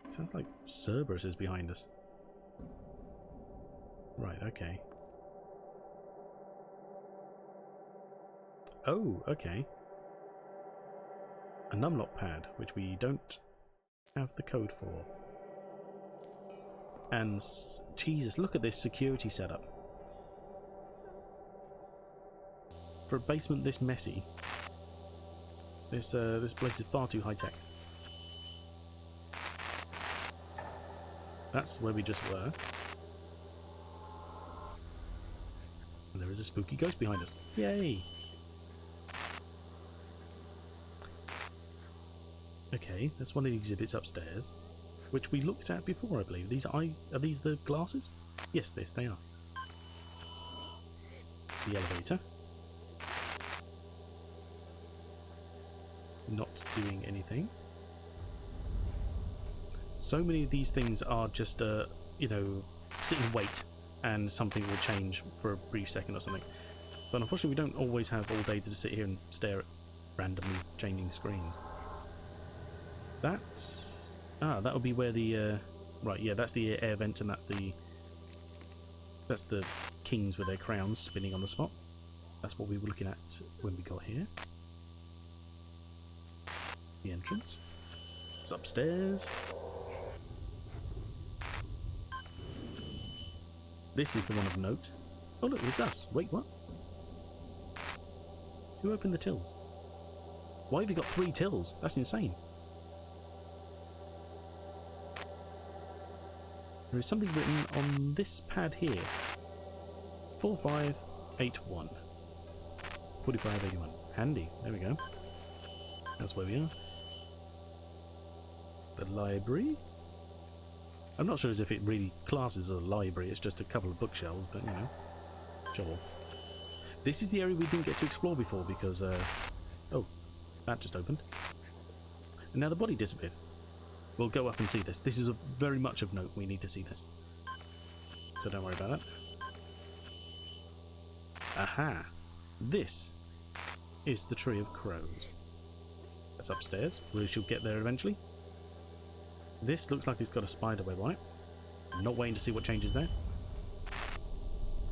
Sounds like Cerberus is behind us. Right, okay. Oh, okay. A numlock pad, which we don't have the code for. And Jesus, look at this security setup. For a basement this messy, this place is far too high tech. That's where we just were. And there is a spooky ghost behind us. Yay! Okay, that's one of the exhibits upstairs, which we looked at before, I believe. Are these the glasses? Yes, they are. It's the elevator. Not doing anything. So many of these things are just, you know, sit and wait, and something will change for a brief second or something. But unfortunately, we don't always have all day to sit here and stare at randomly changing screens. That would be where the right, yeah, that's the air vent, and that's the kings with their crowns spinning on the spot. That's what we were looking at when we got here. The entrance. It's upstairs. This is the one of note. Oh look, it's us. Wait, what? Who opened the tills? Why have you got 3 tills? That's insane. There is something written on this pad here. 4581. 4581. Handy. There we go. That's where we are. The library. I'm not sure as if it really classes as a library. It's just a couple of bookshelves, but you know. Sure. This is the area we didn't get to explore before because, oh, that just opened. And now the body disappeared. We'll go up and see this. This is very much of note. We need to see this. So don't worry about that. Aha! This is the Tree of Crows. That's upstairs. We shall get there eventually. This looks like it's got a spider web on it. I'm not waiting to see what changes there.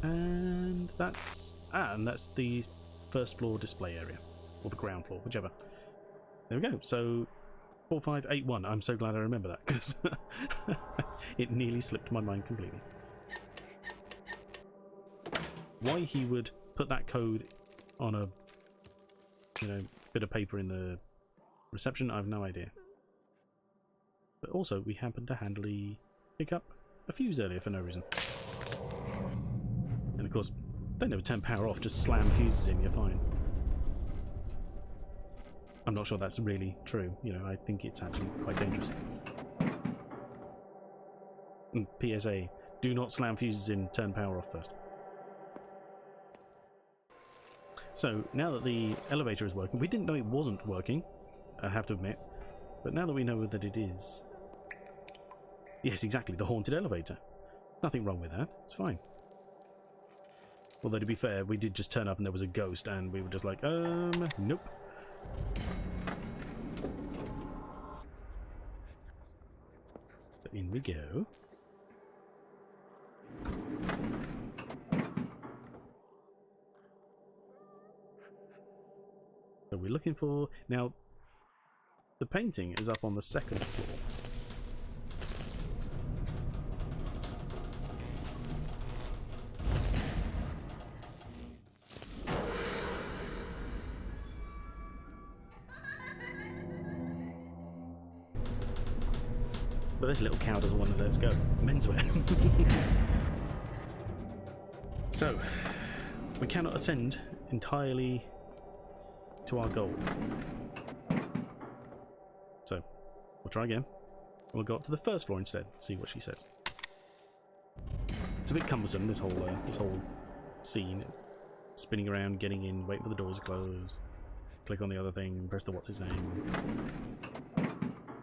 And that's the first floor display area. Or the ground floor, whichever. There we go. So 4581. I'm so glad I remember that because it nearly slipped my mind completely. Why he would put that code on a, you know, bit of paper in the reception, I have no idea. But also, we happened to handily pick up a fuse earlier for no reason. And of course, they never turn power off, just slam fuses in, you're fine. I'm not sure that's really true, you know, I think it's actually quite dangerous. And PSA, do not slam fuses in, turn power off first. So, now that the elevator is working, we didn't know it wasn't working, I have to admit, but now that we know that it is... Yes, exactly, the haunted elevator. Nothing wrong with that, it's fine. Although, to be fair, we did just turn up and there was a ghost, and we were just like, nope. So in we go. So we're looking for... Now, the painting is up on the second floor. But this little cow doesn't want to let us go. Menswear. So, we cannot ascend entirely to our goal. So, we'll try again. We'll go up to the first floor instead, see what she says. It's a bit cumbersome, this whole scene. Spinning around, getting in, waiting for the doors to close, click on the other thing, press the what's his name,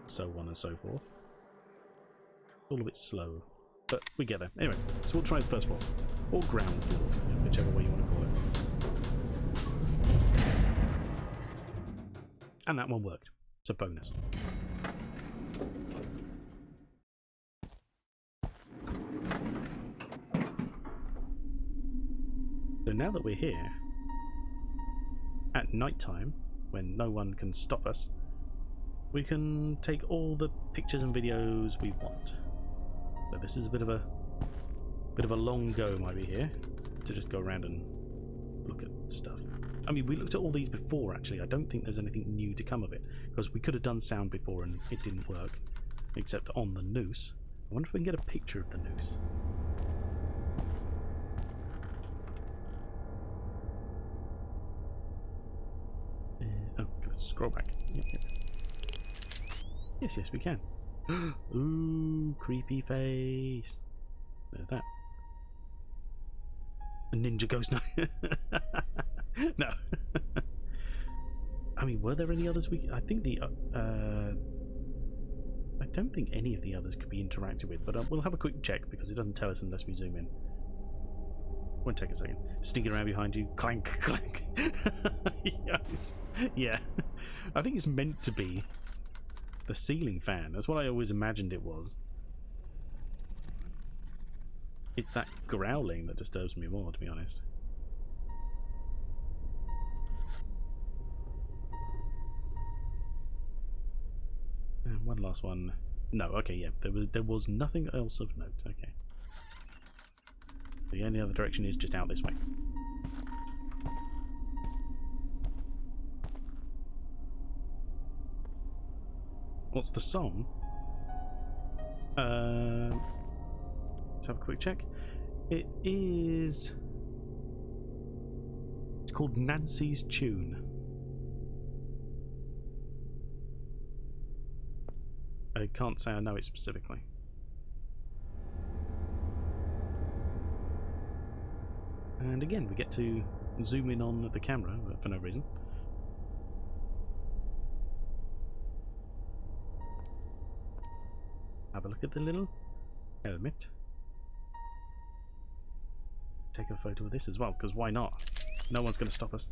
so on and so forth. All a bit slow, but we get there. Anyway, so we'll try the first floor, or ground floor, whichever way you want to call it. And that one worked. It's a bonus. So now that we're here, at night time, when no one can stop us, we can take all the pictures and videos we want. So this is a bit of a long go, might be here, to just go around and look at stuff. I mean, we looked at all these before, actually. I don't think there's anything new to come of it, because we could have done sound before and it didn't work, except on the noose. I wonder if we can get a picture of the noose. Oh, gotta scroll back. Yep, yep. Yes, we can. Ooh, creepy face. There's that. A ninja ghost. No. No. I mean, were there any others I think the I don't think any of the others could be interacted with, but we'll have a quick check because it doesn't tell us unless we zoom in. Won't take a second. Sneaking around behind you, clank, clank. Yes. Yeah. I think it's meant to be the ceiling fan. That's what I always imagined it was. It's that growling that disturbs me more, to be honest. And one last one. No, okay, yeah. There was nothing else of note. Okay. The only other direction is just out this way. What's the song? Let's have a quick check. It is... It's called Nancy's Tune. I can't say I know it specifically. And again, we get to zoom in on the camera for no reason. Have a look at the little helmet. Take a photo of this as well, because why not? No one's going to stop us.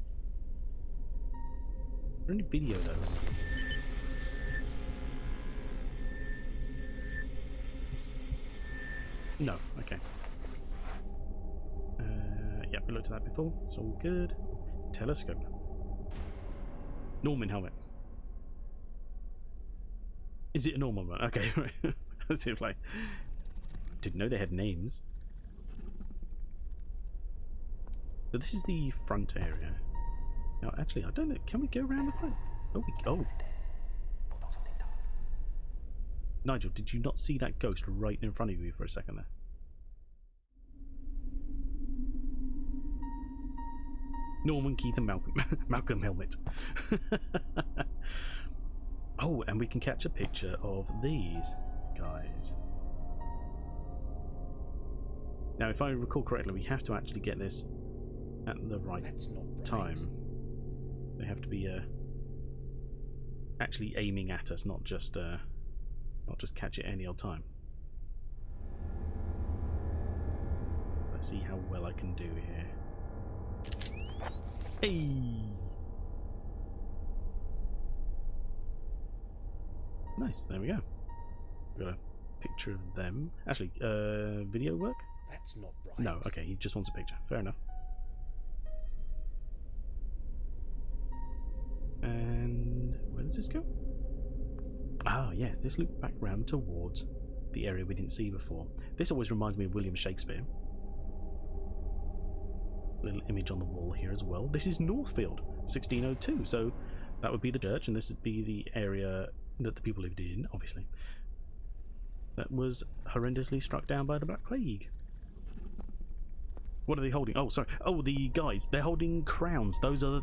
Is there any video though? No, okay. Yeah, we looked at that before. It's all good. Telescope. Norman helmet. Is it a normal one? Okay, right. I was like, didn't know they had names. So this is the front area. Now, actually, I don't know. Can we go around the front? Oh. Nigel, did you not see that ghost right in front of you for a second there? Norman, Keith, and Malcolm. Malcolm Helmet. Oh, and we can catch a picture of these guys. Now, if I recall correctly, we have to actually get this at the right time. They have to be actually aiming at us, not just catch it any old time. Let's see how well I can do here. Hey! Nice, there we go. Got a picture of them. Actually, video work? That's not right. No, okay, he just wants a picture. Fair enough. And where does this go? Ah, yes, this loops back round towards the area we didn't see before. This always reminds me of William Shakespeare. Little image on the wall here as well. This is Northfield, 1602. So that would be the church, and this would be the area that the people lived in, obviously. That was horrendously struck down by the Black Plague. What are they holding? Oh, sorry. Oh, the guys. They're holding crowns. Those are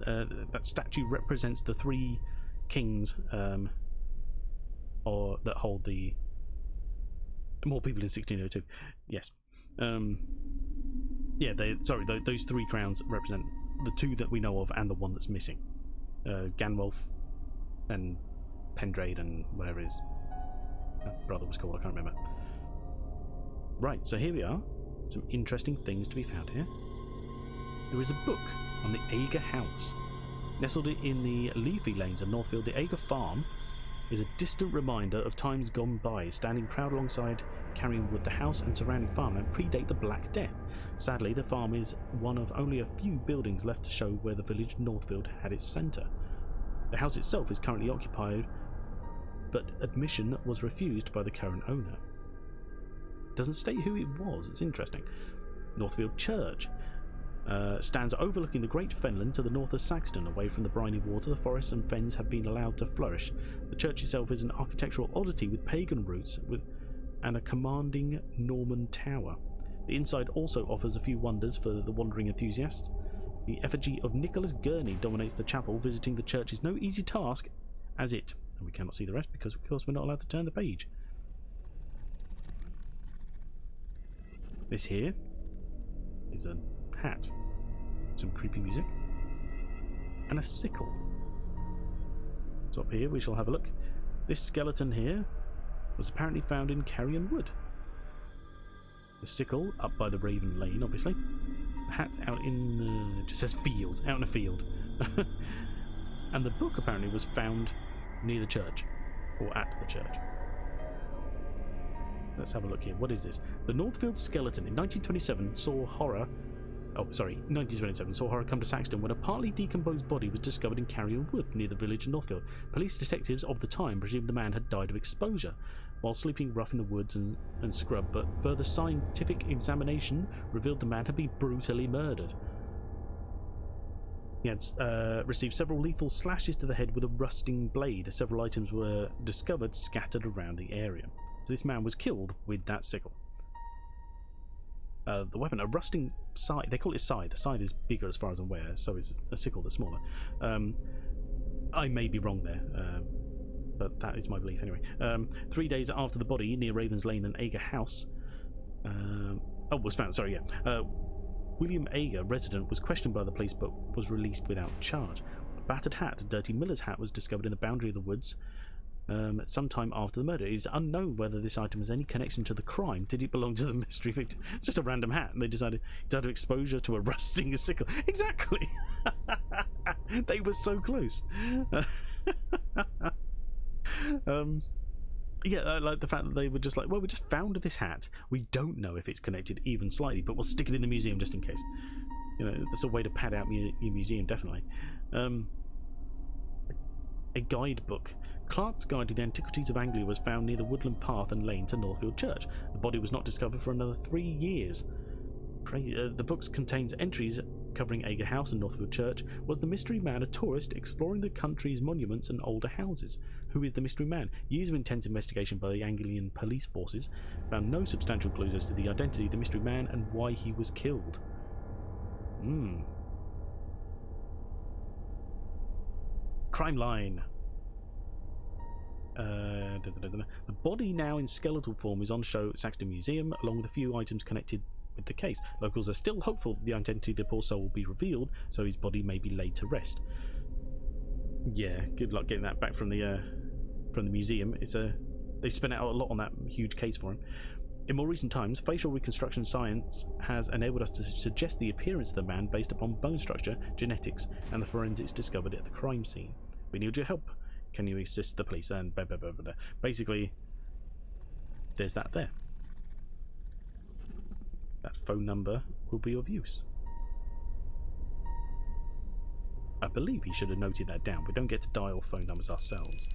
that statue represents the three kings, or that hold the more people in 1602. Yes. Yeah. Those three crowns represent the two that we know of and the one that's missing. Gandalf and Pendrade and whatever his brother was called. I can't remember. Right. So here we are. Some interesting things to be found here. There is a book on the Ager House. Nestled in the leafy lanes of Northfield, the Ager Farm is a distant reminder of times gone by, standing proud alongside Carrying Wood. The house and surrounding farmland predate the Black Death. Sadly, the farm is one of only a few buildings left to show where the village Northfield had its centre. The house itself is currently occupied, but admission was refused by the current owner. Doesn't state who it was. It's interesting. Northfield Church stands overlooking the Great Fenland to the north of Saxton. Away from the briny water, the forests and fens have been allowed to flourish. The church itself is an architectural oddity with pagan roots and a commanding Norman tower. The inside also offers a few wonders for the wandering enthusiast. The effigy of Nicholas Gurney dominates the chapel. Visiting the church is no easy task, as it, and we cannot see the rest because of course we're not allowed to turn the page. This here is a hat, some creepy music, and a sickle. So up here we shall have a look. This skeleton here was apparently found in Carrion Wood. The sickle up by the Raven Lane, obviously. The hat out in just says field, out in a field. And the book apparently was found near the church, or at the church. Let's have a look here. What is this? The Northfield skeleton in 1927 saw horror. 1927 saw horror come to Saxton when a partly decomposed body was discovered in Carrion Wood near the village of Northfield. Police detectives of the time presumed the man had died of exposure while sleeping rough in the woods and scrub, but further scientific examination revealed the man had been brutally murdered. He had received several lethal slashes to the head with a rusting blade. Several items were discovered scattered around the area. So this man was killed with that sickle. The weapon, a rusting scythe. They call it a scythe. The scythe is bigger as far as I'm aware, so is a sickle that's smaller. I may be wrong there, but that is my belief anyway. 3 days after the body near Ravens Lane and Ager House was found. Sorry, yeah. William Ager, resident, was questioned by the police but was released without charge. A battered hat, a dirty miller's hat, was discovered in the boundary of the woods sometime after the murder. It is unknown whether this item has any connection to the crime. Did it belong to the mystery victim? Just a random hat, and they decided it died of exposure to a rusting sickle. Exactly! They were so close. Yeah, I like the fact that they were just like, well, we just found this hat. We don't know if it's connected even slightly, but we'll stick it in the museum just in case. You know, that's a way to pad out your museum, definitely. A guidebook. Clark's Guide to the Antiquities of Anglia was found near the woodland path and lane to Northfield Church. The body was not discovered for another 3 years. crazy. The book contains entries covering Ager House and Northfield Church. Was the mystery man a tourist exploring the country's monuments and older houses? Who is the mystery man? Years of intense investigation by the Anglian police forces found no substantial clues as to the identity of the mystery man and why he was killed. Crime line. The body, now in skeletal form, is on show at Saxton Museum, along with a few items connected with the case. Locals are still hopeful that the identity of the poor soul will be revealed, so his body may be laid to rest. Yeah, good luck getting that back from the museum. They spent out a lot on that huge case for him. In more recent times, facial reconstruction science has enabled us to suggest the appearance of the man based upon bone structure, genetics, and the forensics discovered at the crime scene. We need your help. Can you assist the police? And blah, blah, blah, blah. Basically, there's that there. That phone number will be of use. I believe he should have noted that down. We don't get to dial phone numbers ourselves.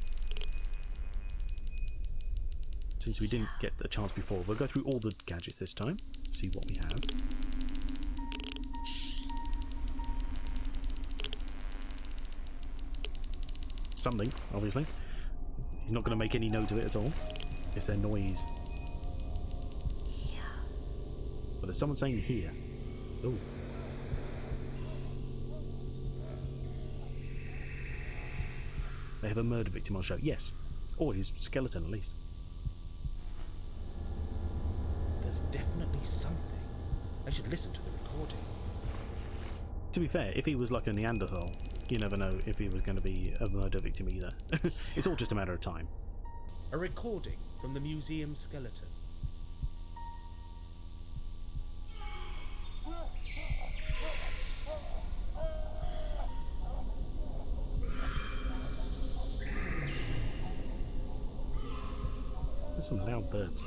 Since we didn't get a chance before, we'll go through all the gadgets this time, see what we have. Something, obviously. He's not going to make any note of it at all. It's their noise. But there's someone saying here. Oh. They have a murder victim on show. Yes. Or his skeleton, at least. There's definitely something. I should listen to the recording. To be fair, if he was like a Neanderthal, you never know if he was going to be a murder victim either. It's all just a matter of time. A recording from the museum skeleton. There's some loud birds.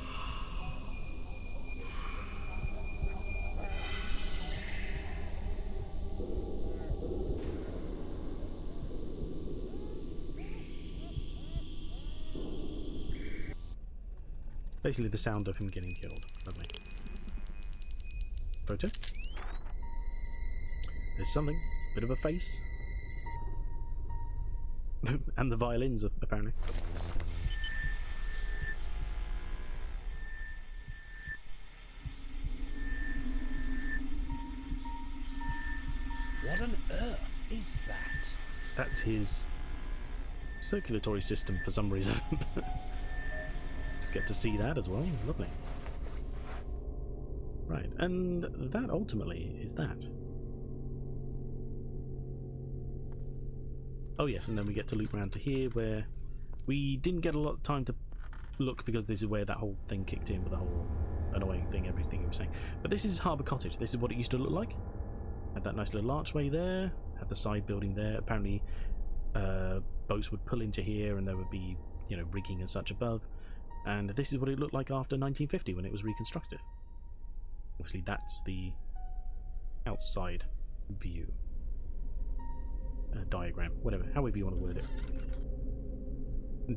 Basically the sound of him getting killed. Lovely. Photo. There's something. Bit of a face. And the violins, apparently. What on earth is that? That's his circulatory system for some reason. Just get to see that as well. Lovely. Right, and that ultimately is that. Oh yes, and then we get to loop around to here where we didn't get a lot of time to look because this is where that whole thing kicked in with the whole annoying thing, everything you were saying. But this is Harbour Cottage. This is what it used to look like. Had that nice little archway there, had the side building there. Apparently boats would pull into here and there would be, you know, rigging and such above. And this is what it looked like after 1950 when it was reconstructed. Obviously that's the outside view. Diagram, whatever, however you want to word it.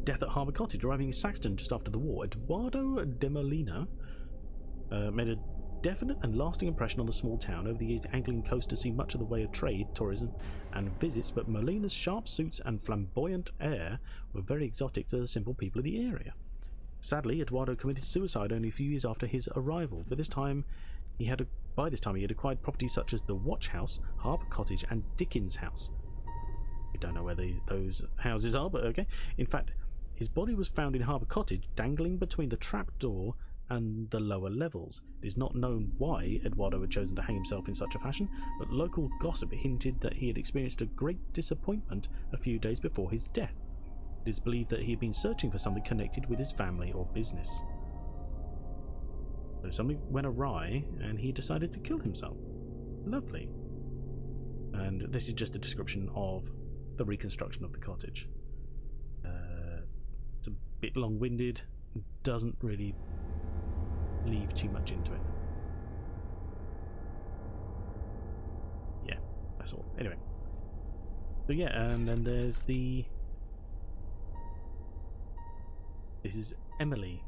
Death at Harbour Cottage, arriving in Saxton just after the war. Eduardo de Molina made a definite and lasting impression on the small town. Over the years, the Anglian coast has seen much of the way of trade, tourism, and visits, but Molina's sharp suits and flamboyant air were very exotic to the simple people of the area. Sadly, Eduardo committed suicide only a few years after his arrival. By this time, he had acquired properties such as the Watch House, Harbour Cottage, and Dickens House. We don't know where those houses are, but okay. In fact, his body was found in Harbour Cottage, dangling between the trapdoor and the lower levels. It is not known why Eduardo had chosen to hang himself in such a fashion, but local gossip hinted that he had experienced a great disappointment a few days before his death. It is believed that he had been searching for something connected with his family or business. So something went awry and he decided to kill himself. Lovely. And this is just a description of the reconstruction of the cottage. It's a bit long-winded, doesn't really leave too much into it. Yeah, that's all. Anyway. So yeah, and then there's the... This is Emily.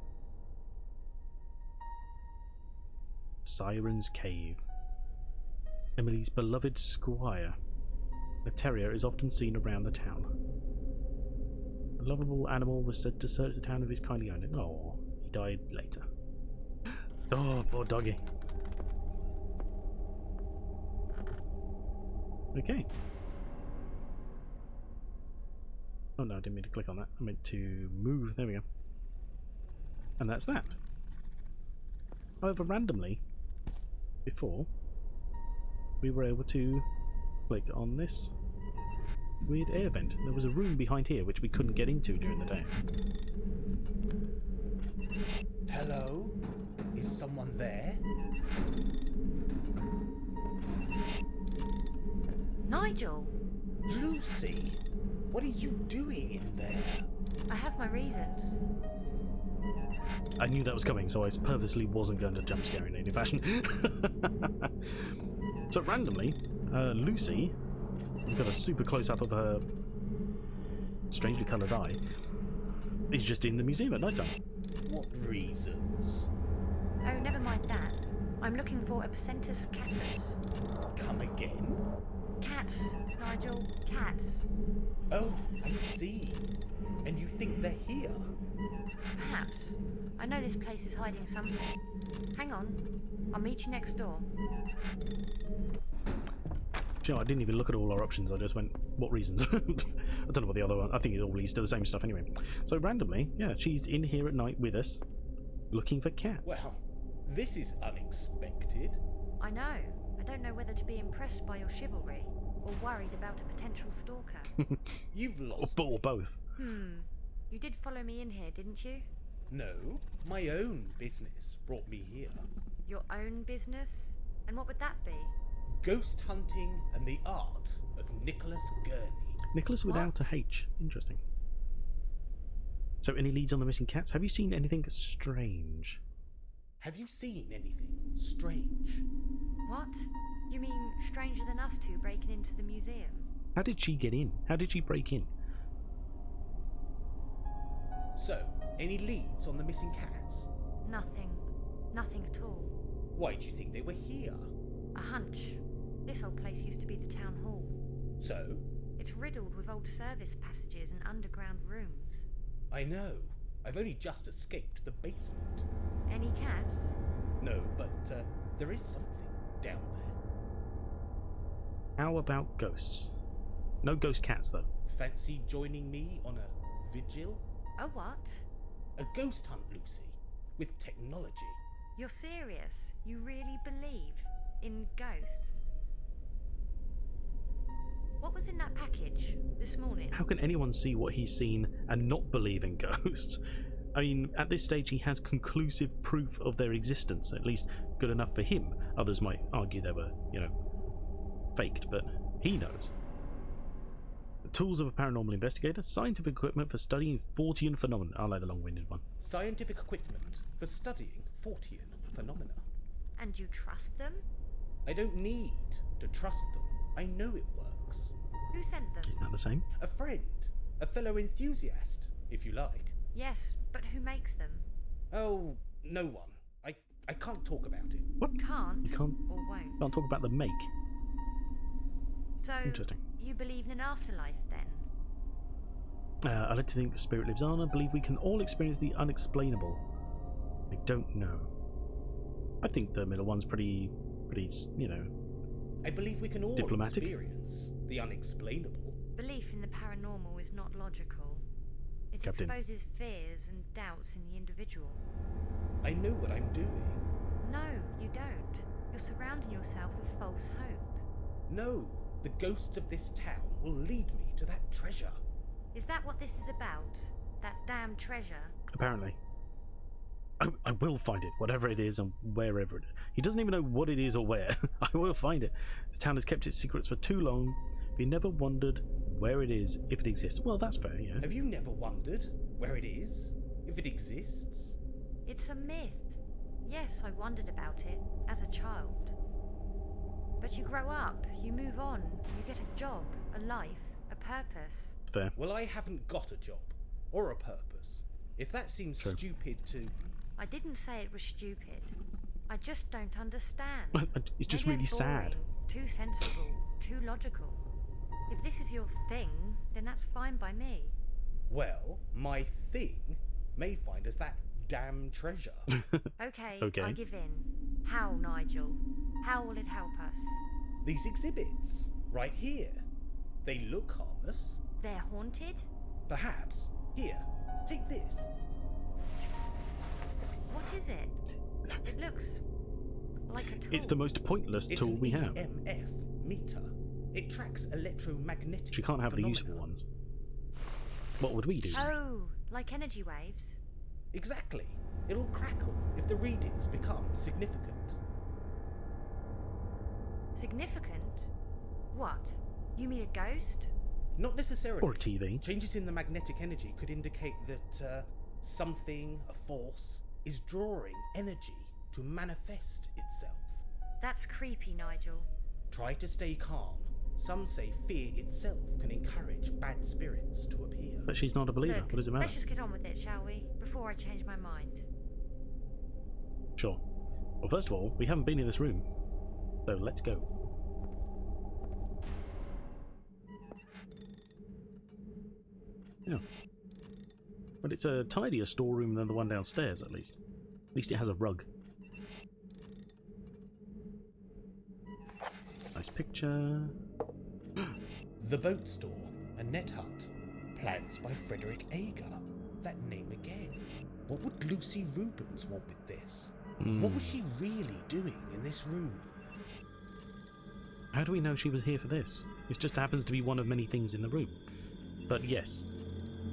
Siren's Cave. Emily's beloved squire. A terrier is often seen around the town. A lovable animal was said to search the town of his kindly owner. Oh, he died later. Oh, poor doggy. Okay. Oh no, I didn't mean to click on that. I meant to move. There we go. And that's that. However, randomly, before, we were able to click on this weird air vent. There was a room behind here which we couldn't get into during the day. Hello? Is someone there? Nigel, Lucy! What are you doing in there? I have my reasons. I knew that was coming, so I purposely wasn't going to jump scare in any fashion. So randomly, Lucy, we've got a super close-up of her strangely coloured eye, is just in the museum at night time. What reasons? Oh, never mind that. I'm looking for a Placentus catus. Come again? Cats, Nigel, cats. Oh, I see. And you think they're here? Perhaps. I know this place is hiding something. Hang on. I'll meet you next door. You know, I didn't even look at all our options. I just went, what reasons? I don't know what the other one. I think it all leads to the same stuff anyway. So randomly, yeah, she's in here at night with us, looking for cats. Well, this is unexpected. I know. I don't know whether to be impressed by your chivalry or worried about a potential stalker. You've lost. Or both. You did follow me in here, didn't you? No, my own business brought me here. Your own business? And what would that be? Ghost hunting and the art of Nicholas Gurney. Nicholas without What? a H. Interesting. So any leads on the missing cats? Have you seen anything strange? Have you seen anything strange? What? You mean stranger than us two breaking into the museum? How did she get in? How did she break in? So, any leads on the missing cats? Nothing. Nothing at all. Why do you think they were here? A hunch. This old place used to be the town hall. So? It's riddled with old service passages and underground rooms. I know. I've only just escaped the basement. Any cats? No, but there is something down there. How about ghosts? No ghost cats, though. Fancy joining me on a vigil? Oh, what? A ghost hunt, Lucy, with technology. You're serious? You really believe in ghosts? What was in that package this morning? How can anyone see what he's seen and not believe in ghosts? I mean, at this stage he has conclusive proof of their existence, at least good enough for him. Others might argue they were, faked, but he knows. The tools of a paranormal investigator, scientific equipment for studying Fortean phenomena. I like the long-winded one. Scientific equipment for studying Fortean phenomena. And you trust them? I don't need to trust them. I know it works. Who sent them? Isn't that the same? A friend. A fellow enthusiast, if you like. Yes, but who makes them? Oh, no one. I can't talk about it. What? Can't? You can't Or won't? talk about the make. So, Interesting. you believe in an afterlife then? I like to think the spirit lives on. I believe we can all experience the unexplainable. I don't know. I think the middle one's pretty, I believe we can all Diplomatic? experience the unexplainable. Belief in the paranormal is not logical. It Captain. exposes fears and doubts in the individual. I know what I'm doing. No, you don't. You're surrounding yourself with false hope. No, the ghosts of this town will lead me to that treasure. Is that what this is about? That damn treasure? Apparently. I will find it, whatever it is and wherever it is. He doesn't even know what it is or where. I will find it. This town has kept its secrets for too long. We never wondered where it is, if it exists. Well, that's fair, yeah. Have you never wondered where it is? If it exists? It's a myth. Yes, I wondered about it as a child. But you grow up, you move on, you get a job, a life, a purpose. Fair. Well, I haven't got a job. Or a purpose. If that seems True. stupid to... I didn't say it was stupid. I just don't understand. It's just Maybe I'm really sad. boring, Too sensible, too logical. If this is your thing, then that's fine by me. Well, my thing may find us that damn treasure. Okay, Okay. I give in. How, Nigel? How will it help us? These exhibits, right here. They look harmless. They're haunted? Perhaps. Here, take this. What is it? It looks like a tool. It's the most pointless It's tool an we have. EMF meter. It tracks electromagnetic She can't have the phenomena. useful ones. What would we do? Oh, like energy waves? Exactly. It'll crackle if the readings become significant. Significant? What? You mean a ghost? Not necessarily. Or a TV. Changes in the magnetic energy could indicate that something, a force, is drawing energy to manifest itself. That's creepy, Nigel. Try to stay calm. Some say fear itself can encourage bad spirits to appear. But she's not a believer. Look, What does it matter? let's just get on with it, shall we? Before I change my mind. Sure. Well, first of all, we haven't been in this room, so let's go. Yeah. But it's a tidier storeroom than the one downstairs, at least. At least it has a rug. Nice picture. The Boat Store, a net hut. Plans by Frederick Ager. That name again. What would Lucy Rubens want with this? What was she really doing in this room? How do we know she was here for this? This just happens to be one of many things in the room. But yes,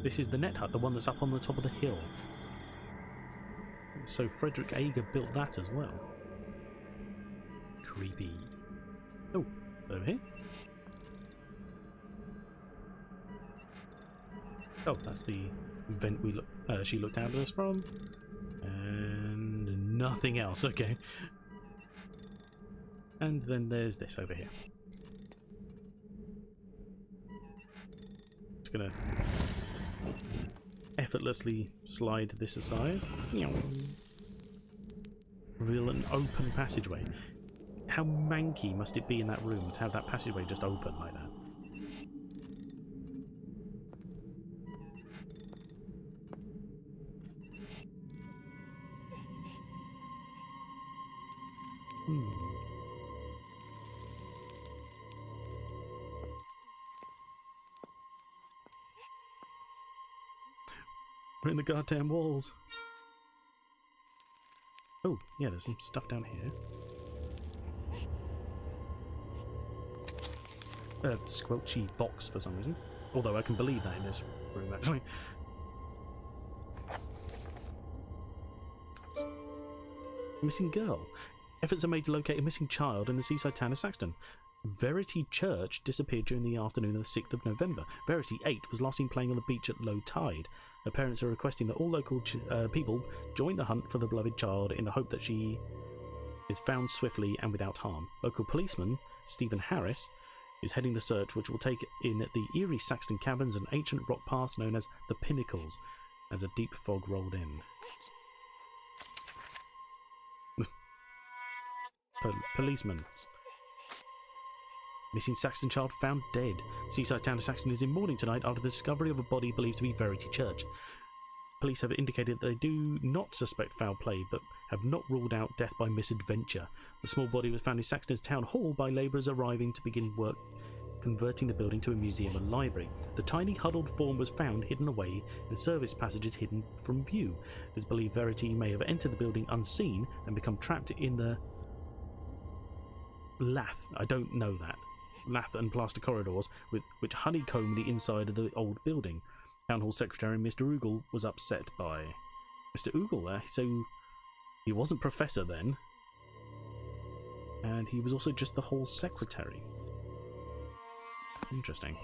this is the net hut, the one that's up on the top of the hill. So Frederick Ager built that as well. Creepy. Oh, over here. Oh, that's the vent she looked out at us from. And nothing else, okay. And then there's this over here. Just gonna effortlessly slide this aside. Reveal an open passageway. How manky must it be in that room to have that passageway just open like that? We're in the goddamn walls. Oh, yeah, there's some stuff down here. A squelchy box for some reason. Although I can believe that in this room, actually. Missing girl. Efforts are made to locate a missing child in the seaside town of Saxton. Verity Church disappeared during the afternoon of the 6th of November. Verity 8 was last seen playing on the beach at low tide. Her parents are requesting that all local people join the hunt for the beloved child in the hope that she is found swiftly and without harm. Local policeman Stephen Harris is heading the search, which will take in the eerie Saxton caverns and ancient rock paths known as the Pinnacles, as a deep fog rolled in. Policeman. Missing Saxton child found dead. Seaside town of Saxton is in mourning tonight after the discovery of a body believed to be Verity Church. Police have indicated that they do not suspect foul play, but have not ruled out death by misadventure. The small body was found in Saxton's town hall by labourers arriving to begin work converting the building to a museum and library. The tiny huddled form was found hidden away in service passages hidden from view. It is believed Verity may have entered the building unseen and become trapped in the lath. I don't know that. Lath and plaster corridors which honeycomb the inside of the old building. Town Hall Secretary Mr. Oogle was upset by Mr. Oogle. So he wasn't professor then, and he was also just the Hall Secretary. Interesting.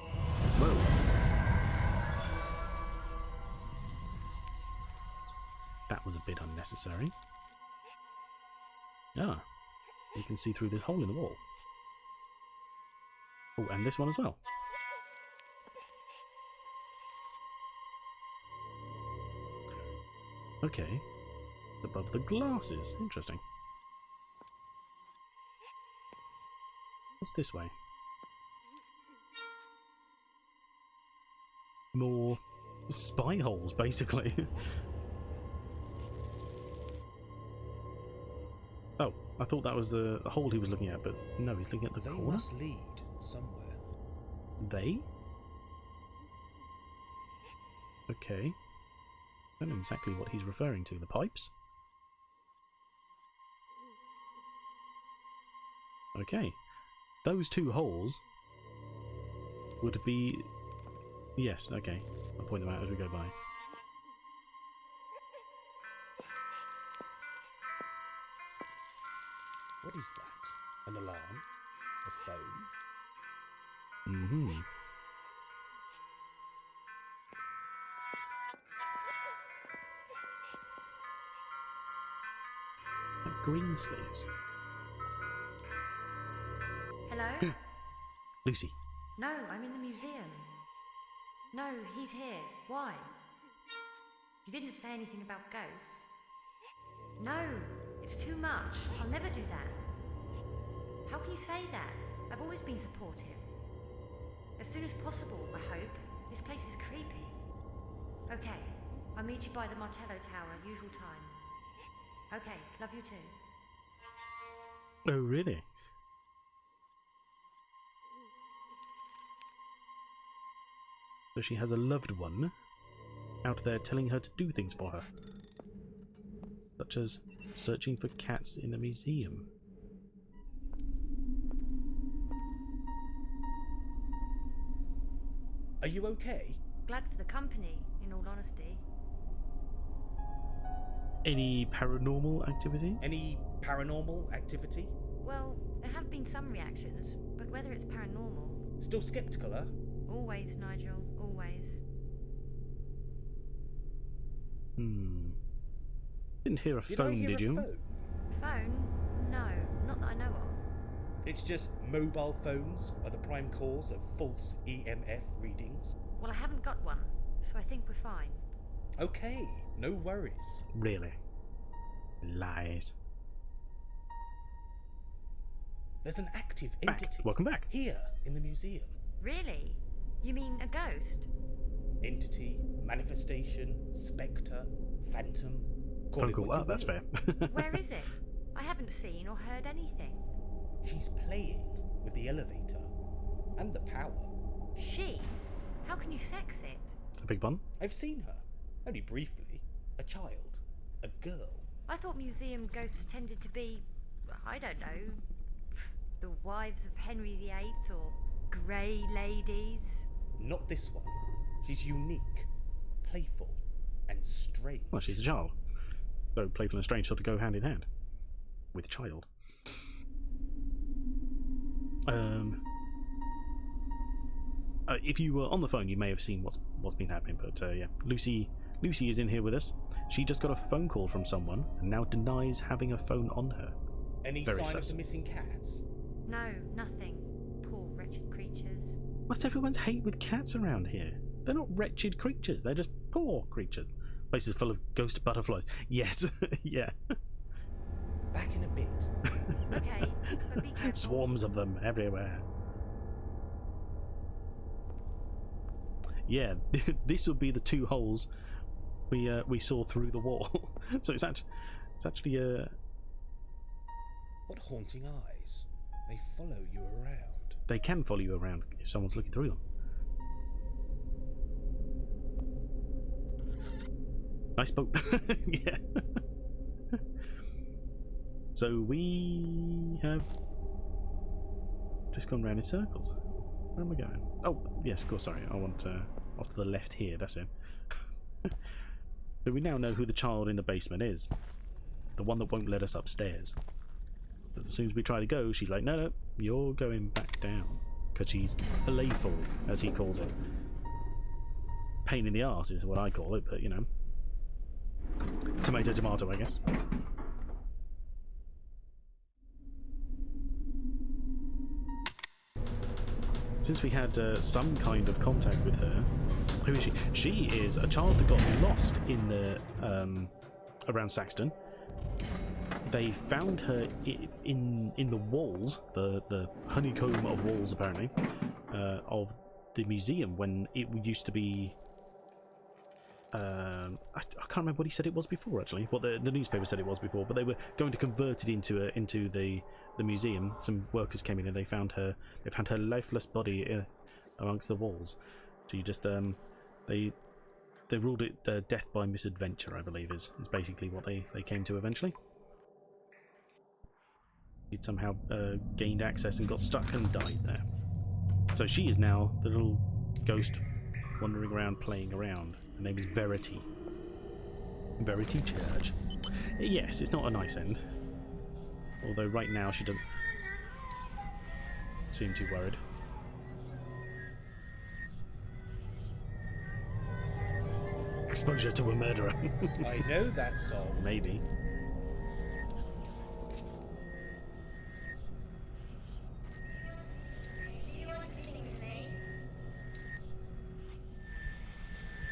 Whoa. That was a bit unnecessary. Ah, you can see through this hole in the wall. Oh, and this one as well. Okay. Above the glasses. Interesting. What's this way? More spy holes, basically. Oh, I thought that was the hole he was looking at, but no, he's looking at the They corner. must lead somewhere. They? Okay. I don't know exactly what he's referring to. The pipes? Okay. Those two holes would be... Yes, okay. I'll point them out as we go by. What is that? An alarm? A phone? Mm-hmm. Green sleeves. Hello? Lucy. No, I'm in the museum. No, he's here. Why? You didn't say anything about ghosts. No, it's too much. I'll never do that. How can you say that? I've always been supportive. As soon as possible, I hope. This place is creepy. Okay, I'll meet you by the Martello Tower, usual time. Okay, love you too. Oh, really? So she has a loved one out there telling her to do things for her. Such as searching for cats in a museum. Are you okay? Glad for the company, in all honesty. Any paranormal activity? Any paranormal activity? Well, there have been some reactions, but whether it's paranormal... Still skeptical, huh? Always, Nigel, always. Didn't hear a Did phone, I hear did a you? phone? Phone? No, not that I know of. It's just mobile phones are the prime cause of false EMF readings. Well, I haven't got one, so I think we're fine. Okay, no worries. Really? Lies. There's an active Back. entity. Welcome back. Here in the museum. Really? You mean a ghost? Entity, manifestation, spectre, phantom. Call Phone it call. what Oh, you that's will. fair. Where is it? I haven't seen or heard anything. She's playing with the elevator and the power. She? How can you sex it? A big bun? I've seen her, only briefly. A child, a girl. I thought museum ghosts tended to be, I don't know, the wives of Henry VIII or grey ladies. Not this one. She's unique, playful, and strange. Well, she's a child. So playful and strange sort of go hand in hand. With child. If you were on the phone, you may have seen what's been happening. But yeah, Lucy is in here with us. She just got a phone call from someone and now denies having a phone on her. Any Very sign sus. of the missing cats? No, nothing. Poor wretched creatures. What's everyone's hate with cats around here? They're not wretched creatures. They're just poor creatures. Place is full of ghost butterflies. Yes, yeah. Back in a bit. Okay, but be careful. Swarms of them everywhere. Yeah, this would be the two holes we saw through the wall. So it's actually What haunting eyes. They follow you around. they can follow you around if someone's looking through them. Nice boat. Yeah. So we have just gone round in circles. Where am I going? Oh, yes, of course, sorry. I want off to the left here, that's it. So we now know who the child in the basement is. The one that won't let us upstairs. As soon as we try to go, she's like, no, you're going back down. Because she's playful, as he calls it. Pain in the arse is what I call it, but you know. Tomato, tomato, I guess. Since we had some kind of contact with her, who is she? She is a child that got lost in the around Saxton. they found her in the walls, the honeycomb of walls apparently, of the museum when it used to be. I can't remember what he said it was before actually. What the newspaper said it was before, but they were going to convert it into the museum. Some workers came in and they found her lifeless body amongst the walls. So you just they ruled it death by misadventure, I believe is basically what they came to eventually. He'd somehow gained access and got stuck and died there. So she is now the little ghost wandering around, playing around. Her name is Verity. Verity Church. Yes, it's not a nice end. Although right now she doesn't seem too worried. Exposure to a murderer. I know that song. Maybe. Do you want to sing with me?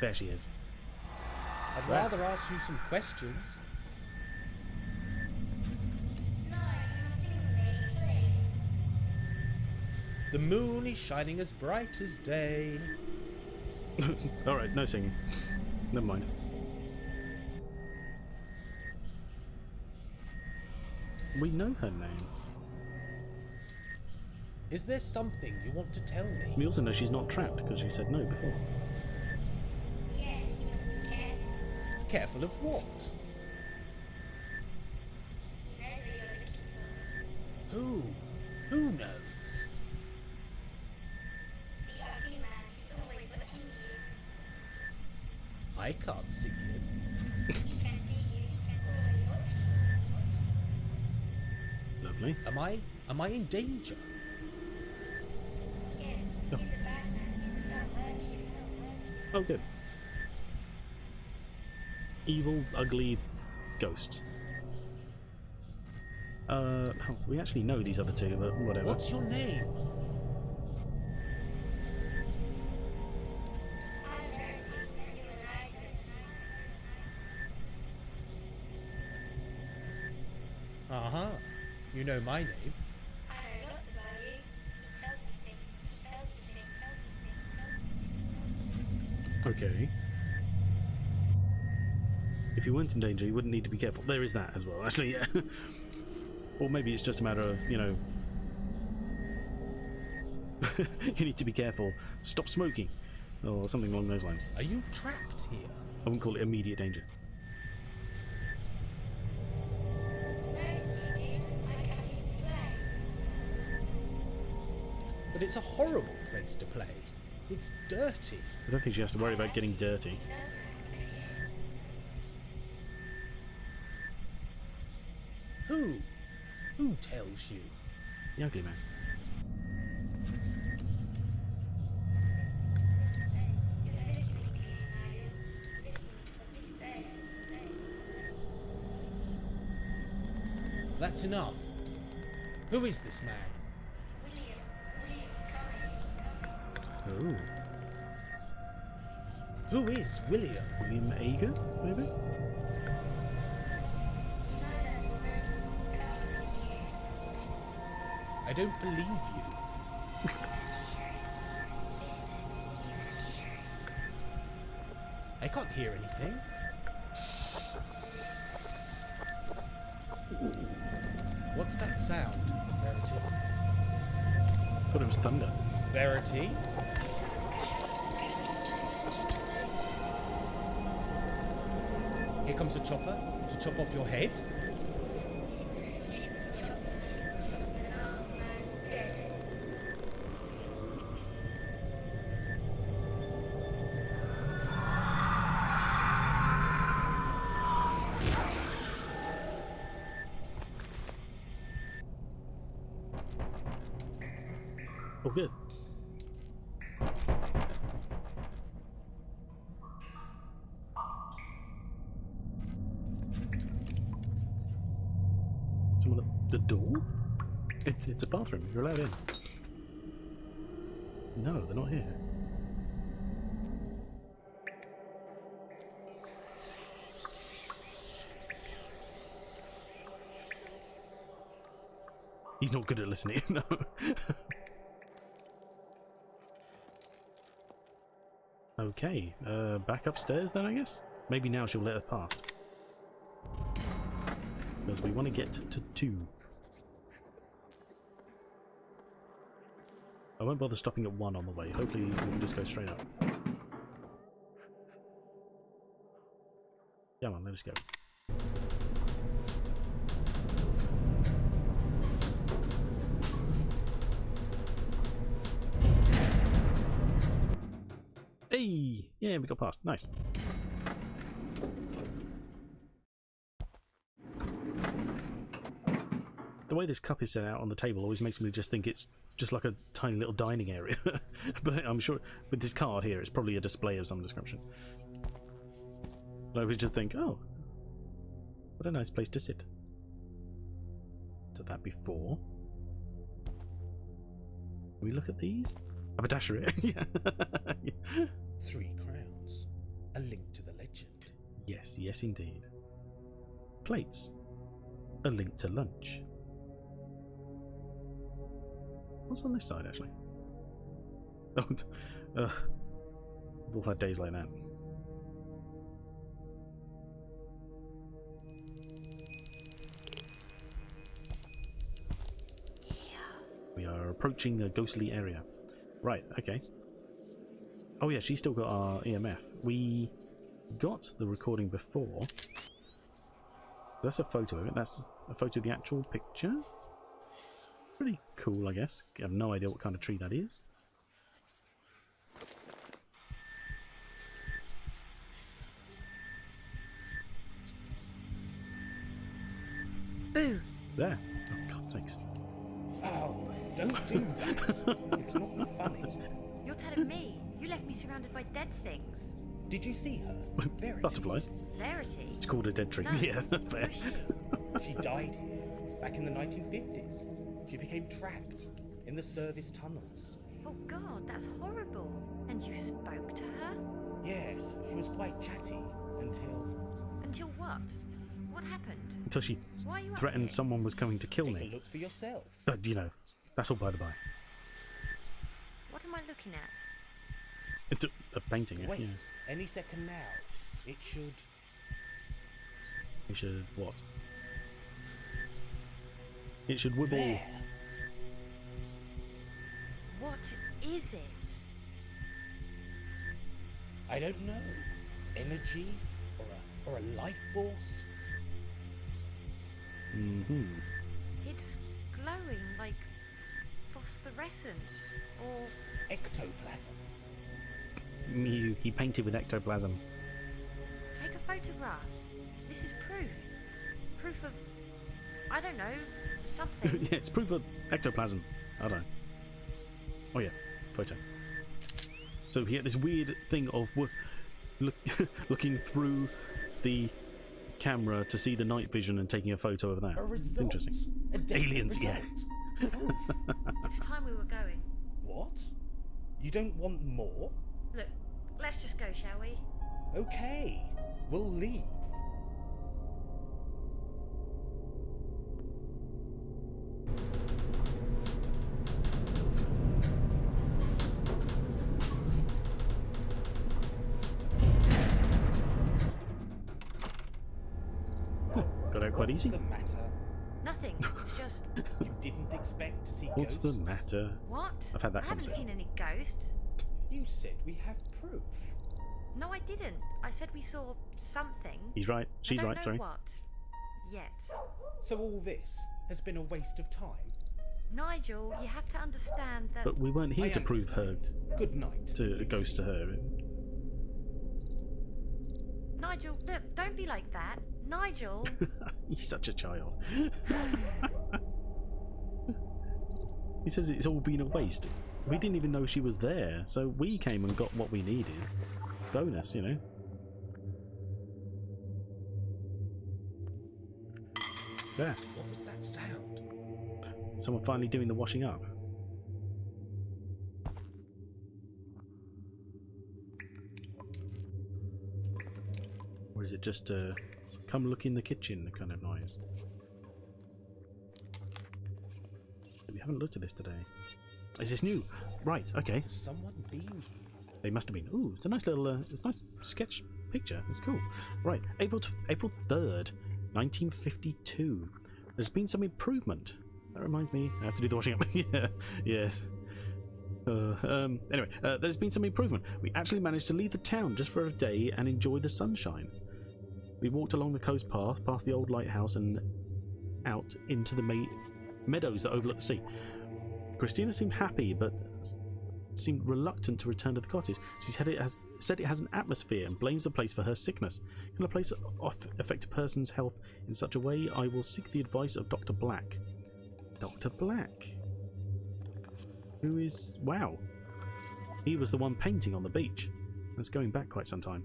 There she is. I'd rather ask you some questions. No, you must sing with me, please. The moon is shining as bright as day. Alright, no singing. Never mind. We know her name. Is there something you want to tell me? We also know she's not trapped because she said no before. Yes, you must be careful. Careful of what? He knows who you're looking for. Who? Who knows? The ugly man who's always watching you. I can't see him. He can see you. He can always watch you. Lovely. Am I in danger? Yes, Oh. he's a bad man. He's a bad virtue. Oh, good. Evil, ugly ghosts. We actually know these other two, but whatever. What's your name? I'm Verity, and you're Elijah. Uh-huh. You know my name. I know lots about you. He tells me things. He tells me things. He tells me things. Okay. If you weren't in danger, you wouldn't need to be careful. There is that as well, actually, yeah. Or maybe it's just a matter of, you know, you need to be careful. Stop smoking. Or something along those lines. Are you trapped here? I wouldn't call it immediate danger. No, stupid. I come here to play. But it's a horrible place to play. It's dirty. I don't think she has to worry about getting dirty. Who? Who tells you? The ugly man. Just listening to you, Nigel. Listening to what you say. That's enough. Who is this man? William. William's coming. Oh. Who is William? William Ager, maybe? You know that already. He's coming for you. I don't believe you. Listen, you can hear it. I can't hear anything. What's that sound, Verity? Thought it was thunder. Verity? Here comes a chopper to chop off your head. The last man's dead. Oh, good. Someone at the door? It's a bathroom. You're allowed in. No, they're not here. He's not good at listening. No. Okay, back upstairs then, I guess? Maybe now she'll let us pass. Because we want to get to 2. I won't bother stopping at 1 on the way. Hopefully we can just go straight up. Come on, let us go. Hey! Yeah, we got past. Nice. The way this cup is set out on the table always makes me just think it's just like a tiny little dining area. But I'm sure with this card here, it's probably a display of some description. I always just think, oh, what a nice place to sit. Did that before. Can we look at these? Haberdashery. Yeah. Yeah. 3 crowns. A link to the legend. Yes, yes indeed. Plates. A link to lunch. What's on this side, actually? Oh, we've all had days like that. We are approaching a ghostly area. Right, okay. Oh yeah, she's still got our EMF. We got the recording before. That's a photo of it. That's a photo of the actual picture. Pretty cool, I guess. I have no idea what kind of tree that is. Boo! There. Oh, God's sakes. Oh, don't do that. It's not funny. You're telling me you left me surrounded by dead things. Did you see her? Verity. Butterflies. Verity? It's called a dead tree. No. Yeah, fair. Where's she? She died here back in the 1950s. She became trapped in the service tunnels. Oh God, that's horrible. And you spoke to her? Yes, she was quite chatty until... Until what? What happened? Until she Why are you up threatened here? someone was coming to kill Take a me. look for yourself. But, you know, that's all by the by. What am I looking at? It's a painting, Wait, yes. any second now. It should... It should what? It should wibble. There! What is it? I don't know. Energy? Or a life force? Mm-hmm. It's glowing like phosphorescence or... Ectoplasm. He painted with ectoplasm. Take a photograph. This is proof. Proof of... I don't know, something. Yeah, it's proof of ectoplasm. I don't know. Oh yeah, photo. So he had this weird thing of looking through the camera to see the night vision and taking a photo of that. A result. It's interesting. A definite Aliens, yeah. result. Proof. It's time we were going. What? You don't want more? Look, let's just go, shall we? Okay, we'll leave. Got out quite What's easy. the matter? Nothing. It's just... You didn't expect to see What's ghosts? the matter? What? I've had that I haven't conversation. seen any ghosts. You said we have proof. No, I didn't. I said we saw something. He's right. She's I don't right. know Sorry. what. Yet. So all this has been a waste of time. Nigel, you have to understand that... But we weren't here I to prove her understand. Good night. to a Lucy. ghost to her. Nigel, look, don't be like that. Nigel! He's such a child. He says it's all been a waste. We didn't even know she was there, so we came and got what we needed. Bonus, you know. There. What was that sound? Someone finally doing the washing up. Or is it just a come look in the kitchen kind of noise? haven't looked at this today. Is this new? Right, okay. Has someone been here? They must have been. Ooh, it's a nice little, nice sketch picture. It's cool. Right, April 3rd, 1952. There's been some improvement. That reminds me, I have to do the washing up. Yeah, yes. Anyway, there's been some improvement. We actually managed to leave the town just for a day and enjoy the sunshine. We walked along the coast path, past the old lighthouse and out into the meadows that overlook the sea. Christina seemed happy, but seemed reluctant to return to the cottage. She said it has an atmosphere and blames the place for her sickness. Can a place affect a person's health in such a way? I will seek the advice of Dr. Black. Dr. Black? Who is... Wow. He was the one painting on the beach. That's going back quite some time.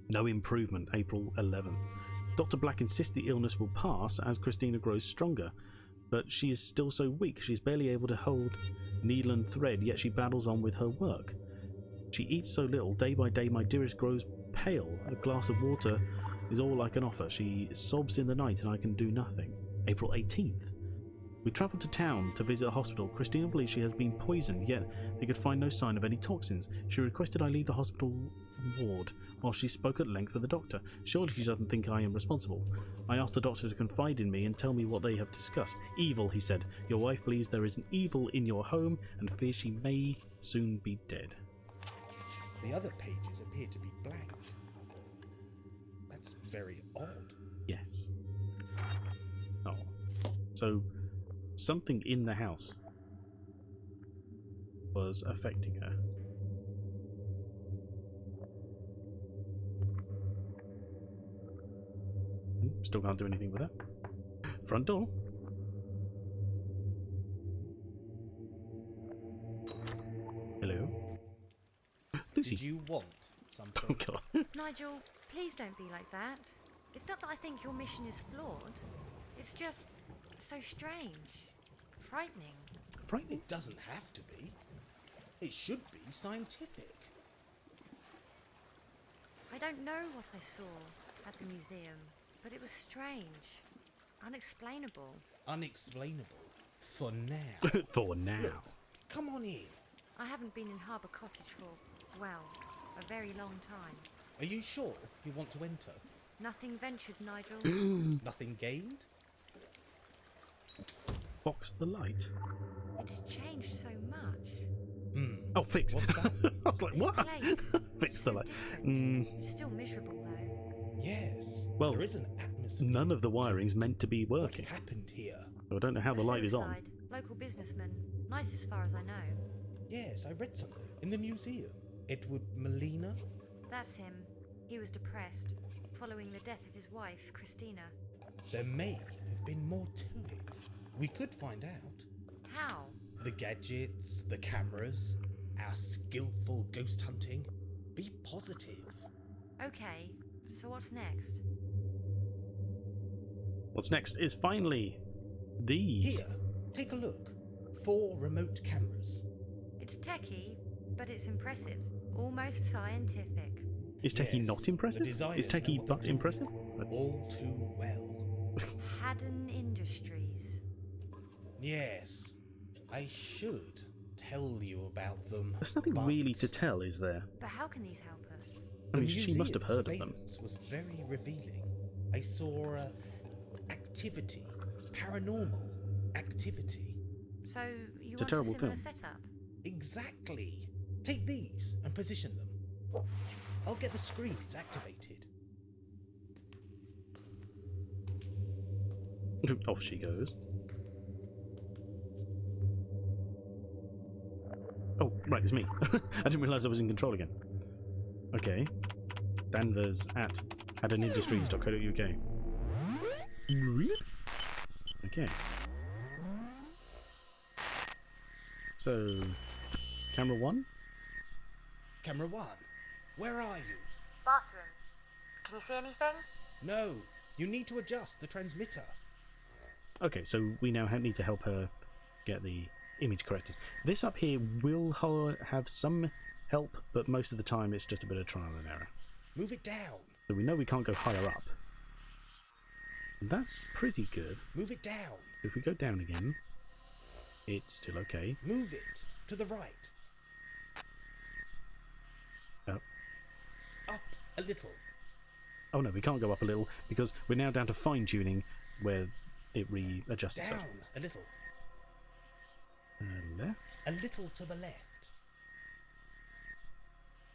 No improvement, April 11th. Dr. Black insists the illness will pass as Christina grows stronger, but she is still so weak she is barely able to hold needle and thread, yet she battles on with her work. She eats so little, day by day my dearest grows pale. A glass of water is all I can offer. She sobs in the night and I can do nothing. April 18th. We travelled to town to visit the hospital. Christina believes she has been poisoned, yet they could find no sign of any toxins. She requested I leave the hospital ward while she spoke at length with the doctor. Surely she doesn't think I am responsible. I asked the doctor to confide in me and tell me what they have discussed. Evil, he said. Your wife believes there is an evil in your home and fears she may soon be dead. The other pages appear to be blank. That's very odd. Yes. Oh. So, something in the house was affecting her. Still can't do anything with that. Front door. Hello. Lucy. Did you want something? Oh God. Nigel, please don't be like that. It's not that I think your mission is flawed. It's just so strange. Frightening. Frightening. It doesn't have to be. It should be scientific. I don't know what I saw at the museum, but it was strange. Unexplainable. Unexplainable. For now. For now. Look, come on in. I haven't been in Harbour Cottage for, well, a very long time. Are you sure you want to enter? Nothing ventured, Nigel. Nothing gained? Box the light. It's changed so much. Oh, fix. What's that? I was like, This what? place Fix the so light. different. Still miserable though. Yes. Well, there is an atmosphere. None of the wiring's meant to be What working. happened here? So I don't know how the light is on. Suicide, local businessman. Nice as far as I know. Yes, I read something in the museum. Edward Molina? That's him. He was depressed, following the death of his wife, Christina. There may have been more to it. We could find out. How? The gadgets, the cameras, our skillful ghost hunting. Be positive. Okay, so what's next? What's next is finally these. Here, take a look. 4 remote cameras. It's techie, but it's impressive. Almost scientific. Is techie Yes, not the impressive? designers Is techie know what they're but doing. impressive? All too well. Haddon Industries. Yes, I should tell you about them. There's nothing but really to tell, is there? But how can these help us? I the mean, she must have museum heard of them. surveillance was very revealing. I saw activity, paranormal activity. So you It's a want terrible a similar film. setup? Exactly. Take these and position them. I'll get the screens activated. Off she goes. Oh, right, it's me. I didn't realise I was in control again. Okay. Danvers at haddonindustries.co.uk. Okay. So, camera 1? Camera 1, where are you? Bathroom. Can you see anything? No, you need to adjust the transmitter. Okay, so we now need to help her get the image corrected. This up here will have some help, but most of the time it's just a bit of trial and error. Move it down. So we know we can't go higher up. That's pretty good. Move it down. If we go down again, It's still okay. Move it to the right. Up. Up a little. Oh no, we can't go up a little because we're now down to fine-tuning where it readjusts itself. Down a little. Left. A little to the left.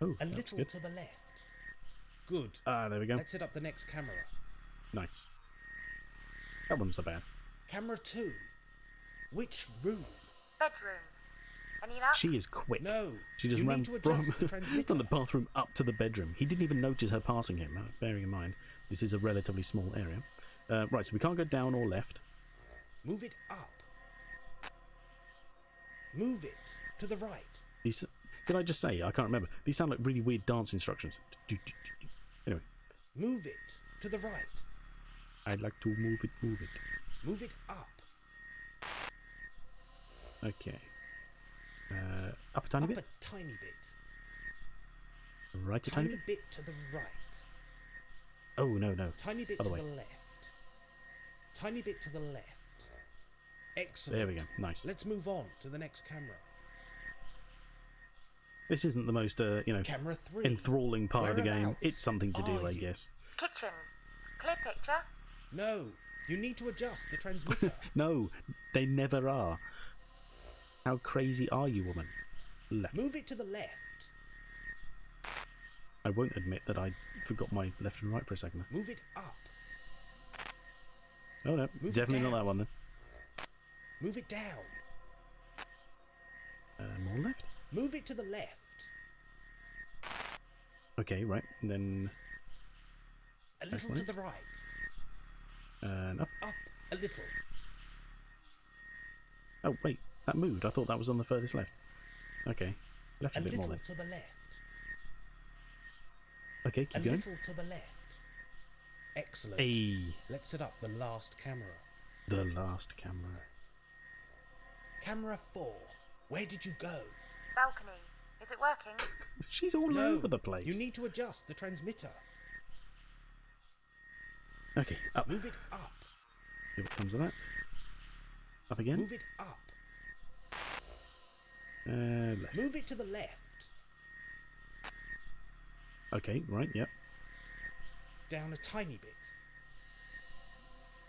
Oh, A that's little good. to the left. Good. Ah, there we go. Let's set up the next camera. Nice. That wasn't so bad. Camera 2. Which room? Bedroom. Any luck? She is quick. No. She just you ran need to from, adjust the transmitter. from the bathroom up to the bedroom. He didn't even notice her passing him, bearing in mind this is a relatively small area. Right, so we can't go down or left. Move it up. Move it to the right. These, did I just say? I can't remember. These sound like really weird dance instructions. Anyway. Move it to the right. I'd like to move it, move it. Move it up. Okay. Up a tiny Up bit? a tiny bit. Right a tiny Tiny bit? bit to the right. Oh, no, no. Tiny bit Other to way. the left. Tiny bit to the left. Excellent. There we go. Nice. Let's move on to the next camera. This isn't the most, Camera 3. enthralling part of the game. Whereabouts It's something to do, are I you? guess. Kitchen. Clear picture. No, you need to adjust the transmitter. No, they never are. How crazy are you, woman? Left. Move it to the left. I won't admit that I forgot my left and right for a second. Move it up. Oh no, Move it definitely not down. that one then. Move it down. More left? Move it to the left. Okay, right. And then A little way. to the right. up. Up a little. Oh wait, that moved. I thought that was on the furthest left. Okay, left A a bit more little then. to the left. Okay, A keep going. little to the left. Excellent. Hey, Let's set up the last camera. the last camera. Camera 4. Where did you go? Balcony. Is it working? She's all No, over the place. You need to adjust the transmitter. Okay, up. Move it up. See what comes of that. Up again. Move it up. Left. Move it to the left. Okay, right. Yep. Down a tiny bit.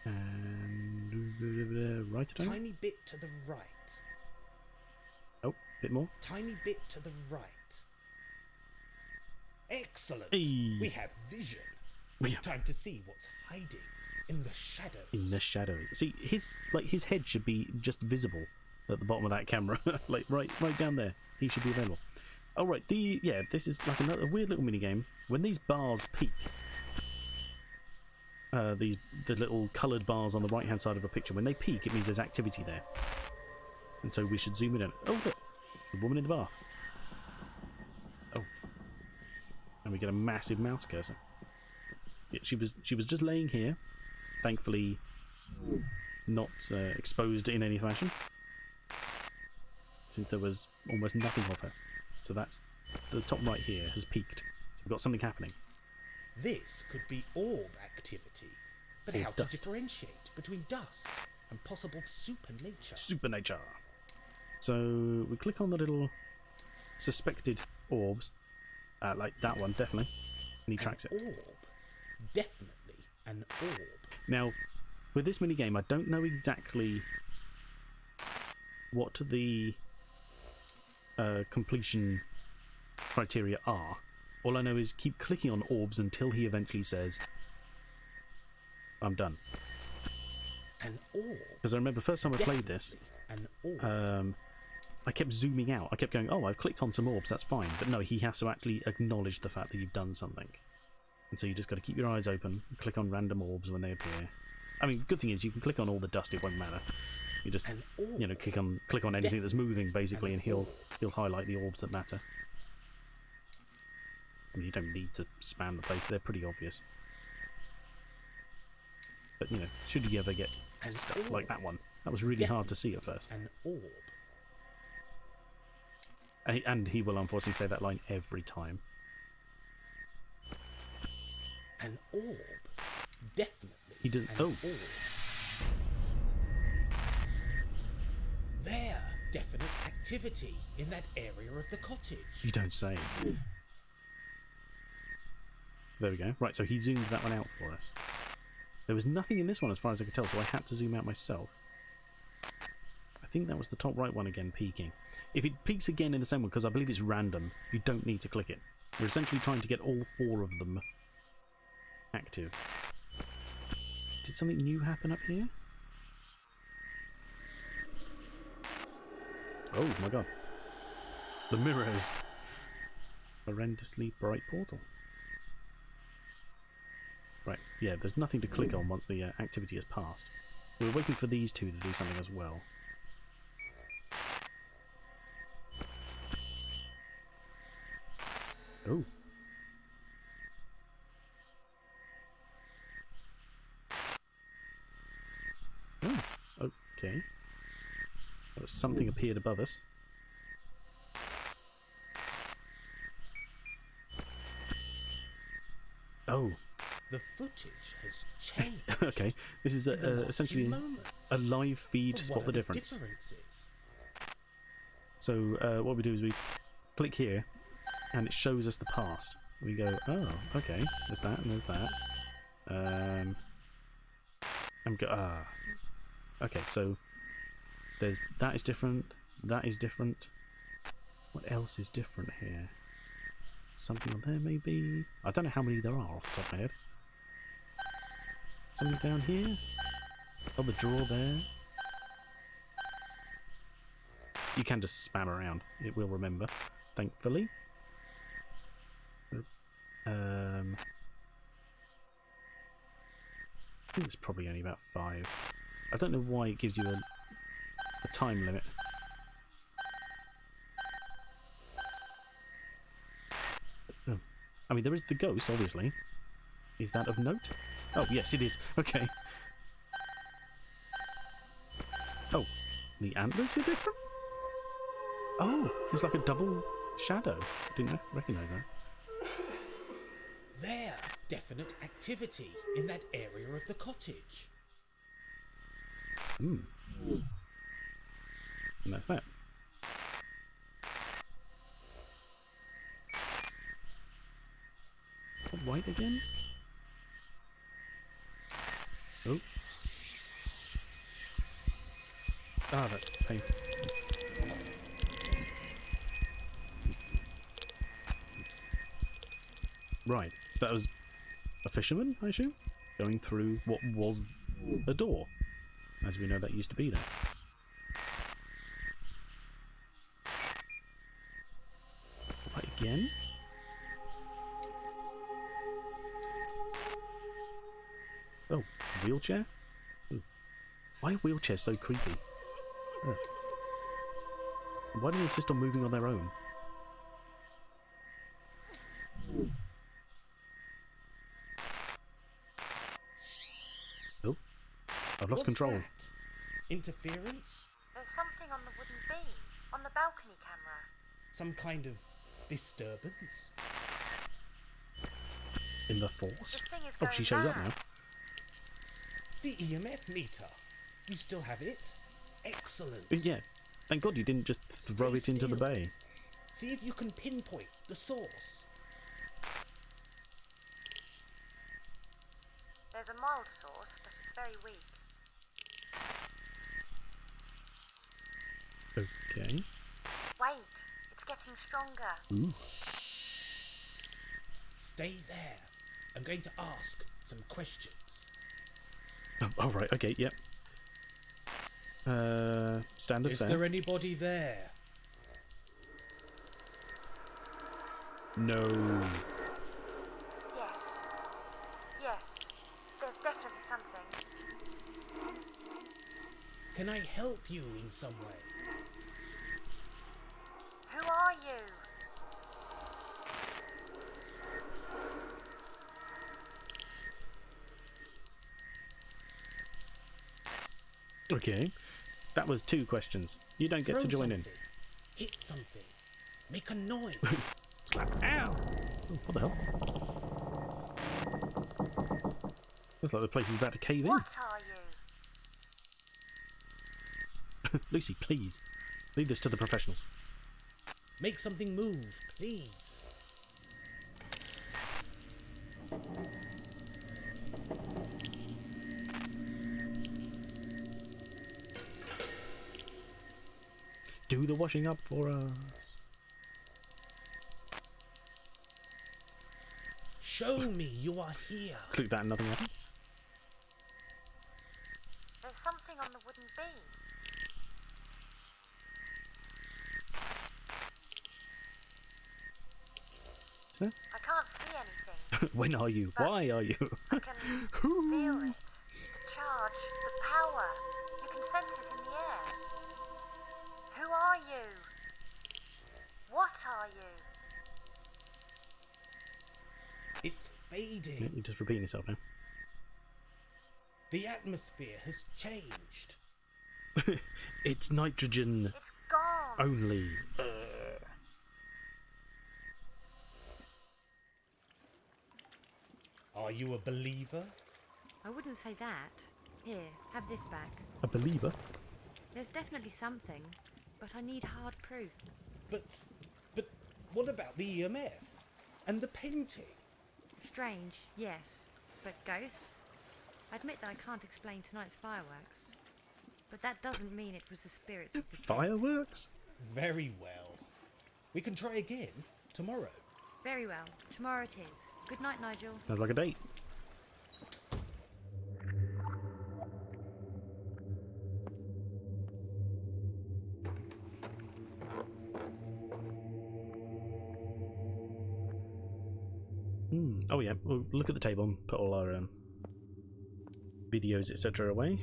And right a tiny. Tiny bit to the right. Oh, bit more. Tiny bit to the right. Excellent. Hey. We have vision. We have- Time to see what's hiding in the shadows. In the shadows. See, his head should be just visible at the bottom of that camera, like right down there. He should be available. Oh right, this is like a weird little mini game. When these bars peak, the little coloured bars on the right hand side of a picture, when they peak, it means there's activity there, and so we should zoom in on it. Oh look, the woman in the bath. Oh, and we get a massive mouse cursor. Yeah, she was just laying here, thankfully not exposed in any fashion, since there was almost nothing of her. So that's the top right here has peaked. So we've got something happening. This could be orb activity. But Or how dust. to differentiate between dust and possible supernature? Supernature. So we click on the little suspected orbs, like that one definitely, and he tracks it. Orb. Definitely an orb. Now, with this mini game, I don't know exactly what the completion criteria are. All I know is keep clicking on orbs until he eventually says, "I'm done." An orb. Because I remember the first time I played this, An orb. I kept zooming out. I kept going, "Oh, I've clicked on some orbs. That's fine." But no, he has to actually acknowledge the fact that you've done something. And so you just got to keep your eyes open and click on random orbs when they appear. I mean, the good thing is you can click on all the dust; it won't matter. You just, An orb. click on anything that's moving basically, and he'll highlight the orbs that matter. I mean, you don't need to span the place; they're pretty obvious. But should you ever get An stuck orb. like that one, that was really hard to see at first. An orb. And he will unfortunately say that line every time. An orb. Definitely. He didn't. An Oh, orb. There, definite activity in that area of the cottage. You don't say. So there we go. Right, so he zoomed that one out for us. There was nothing in this one as far as I could tell, so I had to zoom out myself. I think that was the top right one again peeking. If it peeks again in the same one, because I believe it's random, you don't need to click it. We're essentially trying to get all 4 of them active. Did something new happen up here? Oh my god. The mirrors. Horrendously bright portal. Right, yeah, there's nothing to click on once the activity has passed. We're waiting for these two to do something as well. Oh. Oh, okay. Something appeared above us. Oh. The footage has changed. Okay, this is essentially a live feed to spot the difference. So what we do is we click here, and it shows us the past. We go, oh, okay, there's that and there's that. Okay, so there's that is different. That is different. What else is different here? Something on there maybe. I don't know how many there are off the top of my head. Something down here. Oh, the drawer there. You can just spam around. It will remember, thankfully. I think it's probably only about 5. I don't know why it gives you a time limit. Oh. I mean, there is the ghost, obviously. Is that of note? Oh, yes, it is. Okay. Oh, the antlers were different? Oh, it's like a double shadow. Didn't recognise that. There, definite activity in that area of the cottage. Hmm. And that's that. White again? Oh. Ah, that's painful. Right, so that was a fisherman, I assume? Going through what was a door. As we know, that used to be there. Right, again? Oh, wheelchair? Ooh. Why are wheelchairs so creepy? Ugh. Why do they insist on moving on their own? Oh, I've lost control. That? Interference? There's something on the wooden beam, on the balcony camera. Some kind of disturbance? In the force? This thing is Oh, going she shows up mad. now. The EMF meter. You still have it? Excellent. Yeah, thank God you didn't just throw Stay it into the still. bay. See if you can pinpoint the source. There's a mild source, but it's very weak. Okay. Wait, it's getting stronger. Ooh. Stay there. I'm going to ask some questions. Oh, right, okay, yep. Standard Is fare. there anybody there? No. Yes. Yes. There's definitely something. Can I help you in some way? Who are you? Okay. That was 2 questions. You don't get Throw to join something. Hit something. Make a noise. in. Slap. Ow! Oh, what the hell? Looks like the place is about to cave in. What are you? Lucy, please. Leave this to the professionals. Make something move, please. Do the washing up for us. Show me you are here. Click that and nothing happened. There's something on the wooden beam. Is there? I can't see anything. When are you? Why are you? I can feel it. The charge, the power. You can sense it in the air. Who are you? What are you? It's fading. You're just repeating yourself now. The atmosphere has changed. It's nitrogen It's gone. only. Are you a believer? I wouldn't say that. Here, have this back. A believer? There's definitely something, but I need hard proof. But what about the EMF? And the painting? Strange, yes. But ghosts? I admit that I can't explain tonight's fireworks. But that doesn't mean it was the spirits of the dead. Fireworks? Very well. We can try again tomorrow. Very well. Tomorrow it is. Good night, Nigel. Sounds like a date. Oh yeah, we'll look at the table and put all our videos, etc. away.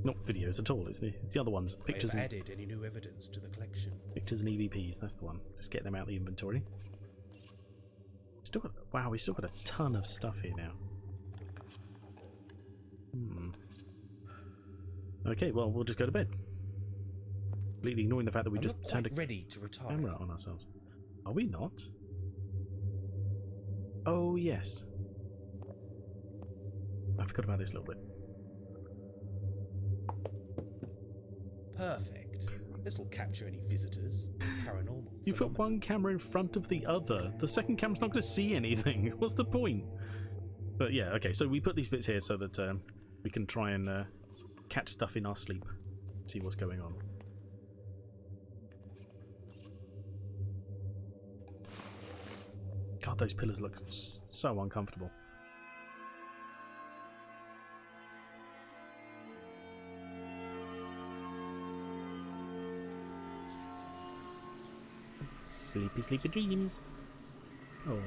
Not videos at all, it's the other ones. Pictures I've and, added any new evidence to the collection. pictures and EVPs, that's the one. Just get them out of the inventory. Still got, wow, we still got a ton of stuff here now. Okay, well, we'll just go to bed. Completely ignoring the fact that we I'm just not turned a quite ready to retire. camera on ourselves. Are we not? Oh, yes. I forgot about this a little bit. Perfect. This will capture any visitors. Paranormal. You put phenomena. one camera in front of the other. The second camera's not going to see anything. What's the point? But yeah, okay, so we put these bits here so that we can try and catch stuff in our sleep. See what's going on. God, those pillars look so uncomfortable. Sleepy, sleepy dreams. Oh.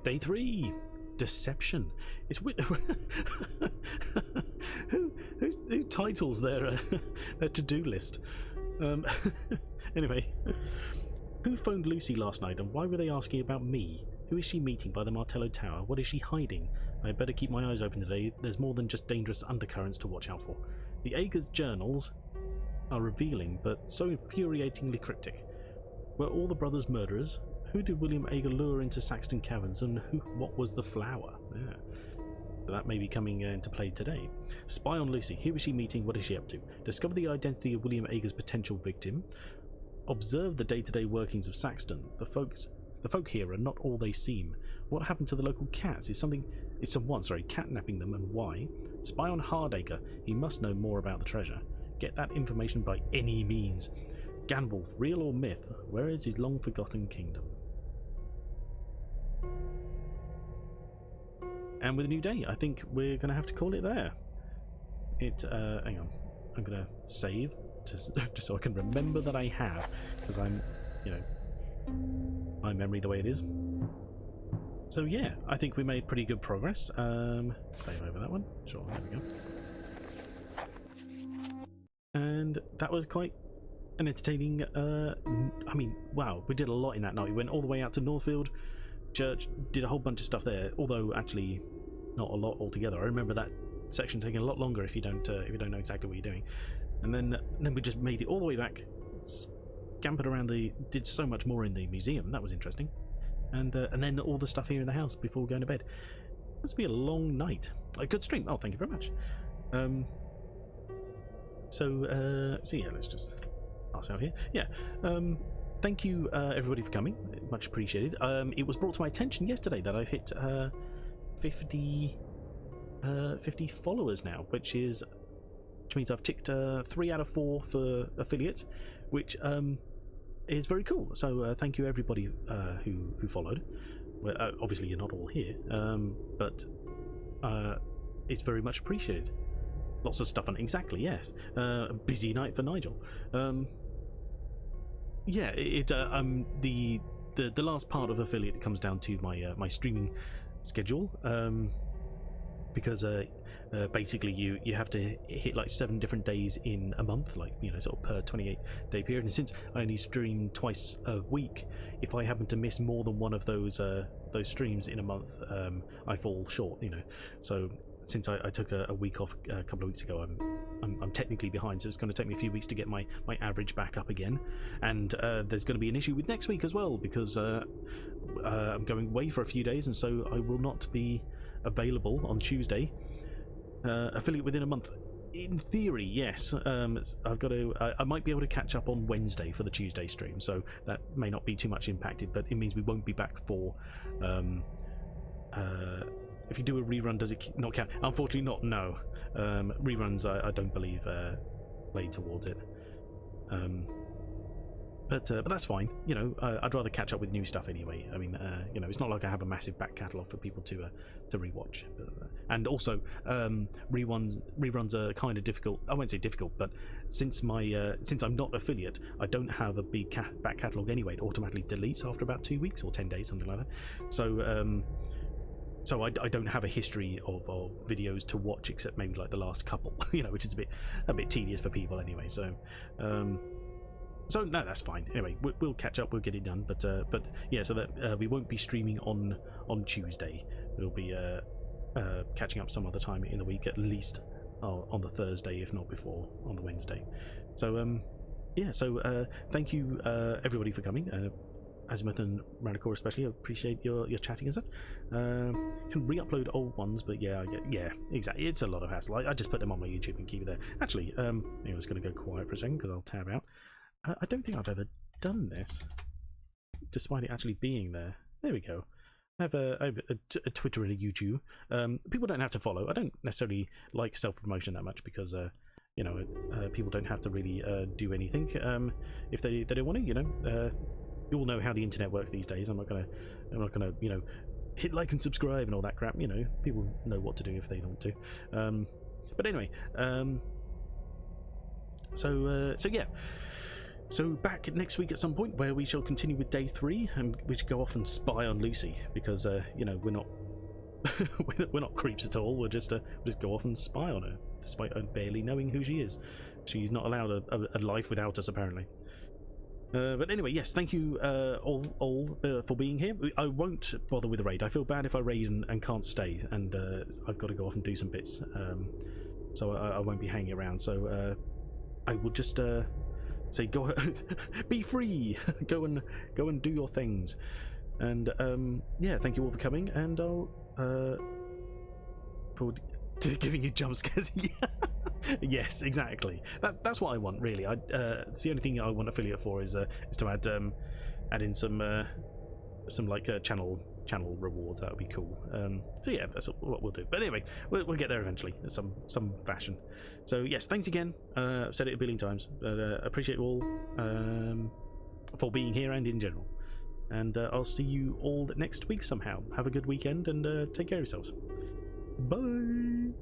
Day 3, deception. It's who titles their to-do list? Anyway, who phoned Lucy last night, and why were they asking about me? Who is she meeting by the Martello Tower? What is she hiding? I had better keep my eyes open today. There's more than just dangerous undercurrents to watch out for. The Ager's journals are revealing, but so infuriatingly cryptic. Were all the brothers murderers? Who did William Ager lure into Saxton Caverns, and what was the flower? Yeah. So that may be coming into play today. Spy on Lucy. Who is she meeting? What is she up to? Discover the identity of William Ager's potential victim. Observe the day-to-day workings of Saxton. The folk here are not all they seem. What happened to the local cats? Is someone catnapping them, and why? Spy on Hardacre. He must know more about the treasure. Get that information by any means. Gandalf, real or myth? Where is his long-forgotten kingdom? And with a new day, I think we're going to have to call it there. hang on, I'm gonna save just so I can remember that I have, because I'm, you know, my memory the way it is. So yeah, I think we made pretty good progress. Save over that one. Sure, there we go. And that was quite an entertaining. I mean, wow, we did a lot in that night. We went all the way out to Northfield Church, did a whole bunch of stuff there. Although actually, not a lot altogether. I remember that section taking a lot longer if you don't know exactly what you're doing. And then we just made it all the way back, scampered around did so much more in the museum. That was interesting. And then all the stuff here in the house before going to bed. This will be a long night. A good stream. Oh, thank you very much. So yeah, let's just pass out here. Yeah. Thank you everybody for coming. Much appreciated. It was brought to my attention yesterday that I've hit 50 followers now, which means I've ticked 3 out of 4 for affiliates, which is very cool. So thank you everybody who followed. Well, obviously you're not all here, but it's very much appreciated. Lots of stuff on exactly, yes. A busy night for Nigel. Yeah, the last part of affiliate comes down to my streaming schedule, because basically you have to hit like 7 different days in a month, like, you know, sort of per 28-day period. And since I only stream twice a week, if I happen to miss more than one of those streams in a month, I fall short, you know. So since I took a week off a couple of weeks ago, I'm technically behind, so it's going to take me a few weeks to get my average back up again. And there's going to be an issue with next week as well, because I'm going away for a few days, and so I will not be available on Tuesday. Affiliate within a month, in theory, yes. I've got to. I might be able to catch up on Wednesday for the Tuesday stream, so that may not be too much impacted. But it means we won't be back for. If you do a rerun, does it not count? Unfortunately, not. No, reruns I don't believe play towards it. But that's fine. You know, I'd rather catch up with new stuff anyway. I mean, you know, it's not like I have a massive back catalogue for people to rewatch. And also, reruns are kind of difficult. I won't say difficult, but since I'm not affiliate, I don't have a big back catalogue anyway. It automatically deletes after about 2 weeks or 10 days, something like that. So I don't have a history of videos to watch except maybe like the last couple, you know, which is a bit tedious for people anyway. So no, that's fine. Anyway, we'll catch up. We'll get it done. But yeah, so that we won't be streaming on Tuesday. We'll be catching up some other time in the week, at least on the Thursday, if not before on the Wednesday. So yeah. So thank you everybody for coming. Azimuth and Ranacor especially, I appreciate your chatting and such. Can re-upload old ones, but yeah, exactly. It's a lot of hassle. I just put them on my YouTube and keep it there. Actually, I was going to go quiet for a second because I'll tab out. I don't think I've ever done this, despite it actually being there. There we go. I have a Twitter and a YouTube. People don't have to follow. I don't necessarily like self-promotion that much because you know, people don't have to really do anything if they don't want to. You know. You all know how the internet works these days. I'm not gonna, you know, hit like and subscribe and all that crap. You know, people know what to do if they want to. But anyway, so yeah. So back next week at some point where we shall continue with day 3, and we should go off and spy on Lucy because you know, we're not we're not creeps at all. We'll just go off and spy on her, despite her barely knowing who she is. She's not allowed a life without us, apparently. But anyway, yes, thank you all for being here. I won't bother with the raid. I feel bad if I raid and can't stay, and I've got to go off and do some bits. So I won't be hanging around. So I will just say, go, be free, go and do your things. And yeah, thank you all for coming, and I'll forward to giving you jump scares. Yes, exactly. That's what I want, really. It's the only thing I want affiliate for is to add in some like channel rewards. That would be cool. So yeah, that's what we'll do. But anyway, we'll get there eventually in some fashion. So yes, thanks again. I've said it a billion times, but appreciate you all for being here and in general. And I'll see you all next week somehow. Have a good weekend and take care of yourselves. Bye.